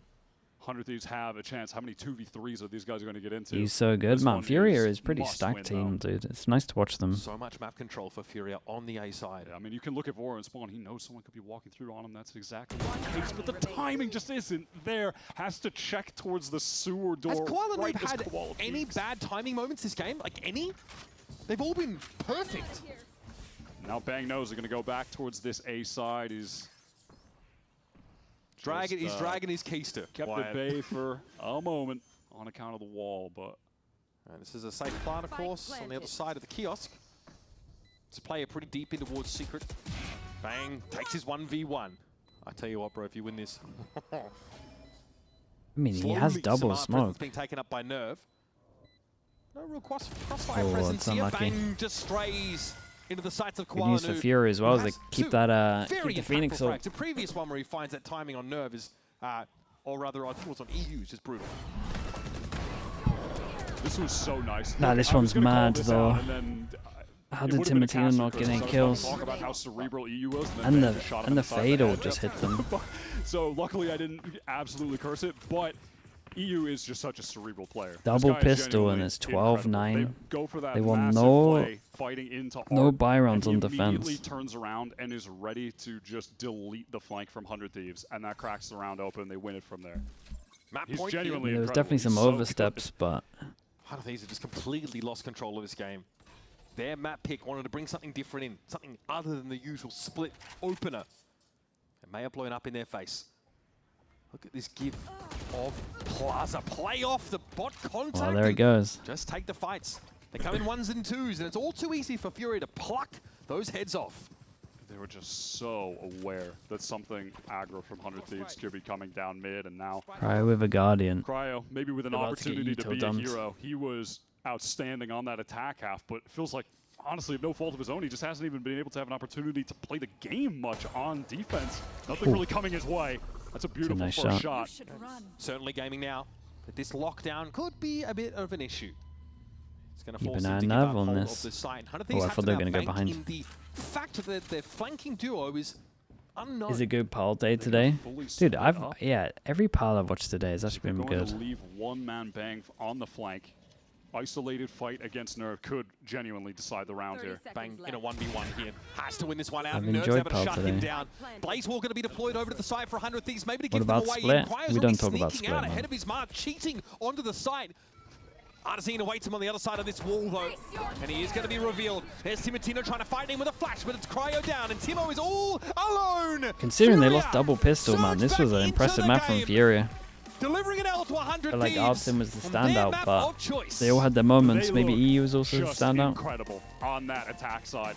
100 Thieves have a chance. How many 2v3s are these guys going to get into? He's so good, This man. one Furia is pretty must stacked win, team, though. dude. It's nice to watch them. So much map control for Furia on the A side. I mean, you can look at Vora and Spawn. He knows someone could be walking through on him. That's exactly the case. But the timing just isn't there. Has to check towards the sewer door. Has Koala right Noob as had Koala any peeks. bad timing moments this game? Like any? They've all been perfect. Now Bang knows they're going to go back towards this A side. He's He's dragging his keister. kept at bay for a moment on account of the wall, but And this is a safe plant, of course, on the other side of the kiosk. It's a player pretty deep in towards Secret. Bang, takes his 1v1. I tell you what, bro, if you win this. I mean, he has Slowly, double Samar smoke. presence being taken up by Nerve. No real crossfire Oh, presence it's here. unlucky. Bang just strays into the sights of Good Koala news for Noob, Furia as well, who as they has keep two that very keep the Phoenix impactful up. frags. The previous one where he finds that timing on Nerve is, or rather, I think it was on EU, is just brutal. this was so nice. Nah, Look, this I was one's gonna call mad, this though. out, and then, How it did would've been a Timotina caster not curse, get any so I was about to kills? Talk about how cerebral EU was, and, And then the just shot him and in the side of fatal head. just hit them. So luckily I didn't absolutely curse it, but EU is just such a cerebral player. This Double guy is pistol and genuinely it's incredible. 12-9. They go for that They want massive no- play, fighting into no Art, buy rounds and on he immediately defense. turns around and is ready to just delete the flank from 100 Thieves, and that cracks the round open. They win it from there. Map He's point genuinely There was incredible. definitely some He's so oversteps, but 100 Thieves have just completely lost control of this game. Their map pick wanted to bring something different in, something other than the usual split opener. It may have blown up in their face. Look at this give of Plaza. Play off the bot contact. well, there it and goes. Just take the fights. They come in ones and twos, and it's all too easy for Fury to pluck those heads off. They were just so aware that something aggro from 100 Thieves could be coming down mid, and now Right with a Guardian. Cryo, maybe with an About to get opportunity to Ito be a dumped. hero. He was outstanding on that attack half, but it feels like, honestly, of no fault of his own, he just hasn't even been able to have an opportunity to play the game much on defense. Nothing really coming his way. That's a beautiful nice first shot. shot. Certainly gaming now, but this lockdown could be a bit of an issue. It's going to Keep force an him eye to give on up Nav on hold this. of the site. 100 Oh, Thieves I have thought to they were now gonna go bank behind. in the fact that their flanking duo is unknown. Is it good pal day They're today? fully Dude, split I've up. every pal I've watched today has actually They're been going good. to leave one-man Bang on the flank. Isolated fight against Nerve could genuinely decide the round here. Bang in a 1v1 here. Has to win this one out. I've Nerves enjoyed able to Pal shut him today. down. Blaze Wall going to be deployed over to the side for 100 Thieves, maybe to What give them about away. Split? Cryo's We only don't talk about sneaking Split, out man. ahead of his mark, cheating onto the side. Artesina awaits him on the other side of this wall, though, and he is going to be revealed. There's Timotina trying to fight in with a flash, but it's Cryo down, and Timo is all alone. Considering they Furia lost double pistol, man, this surge was back an into impressive the map from game, Furia. delivering an L to 100 Felt like Thieves. Arsen was the on their standout, map but of choice. they all had their moments. They Maybe look EU was also the just standout. incredible on that attack side.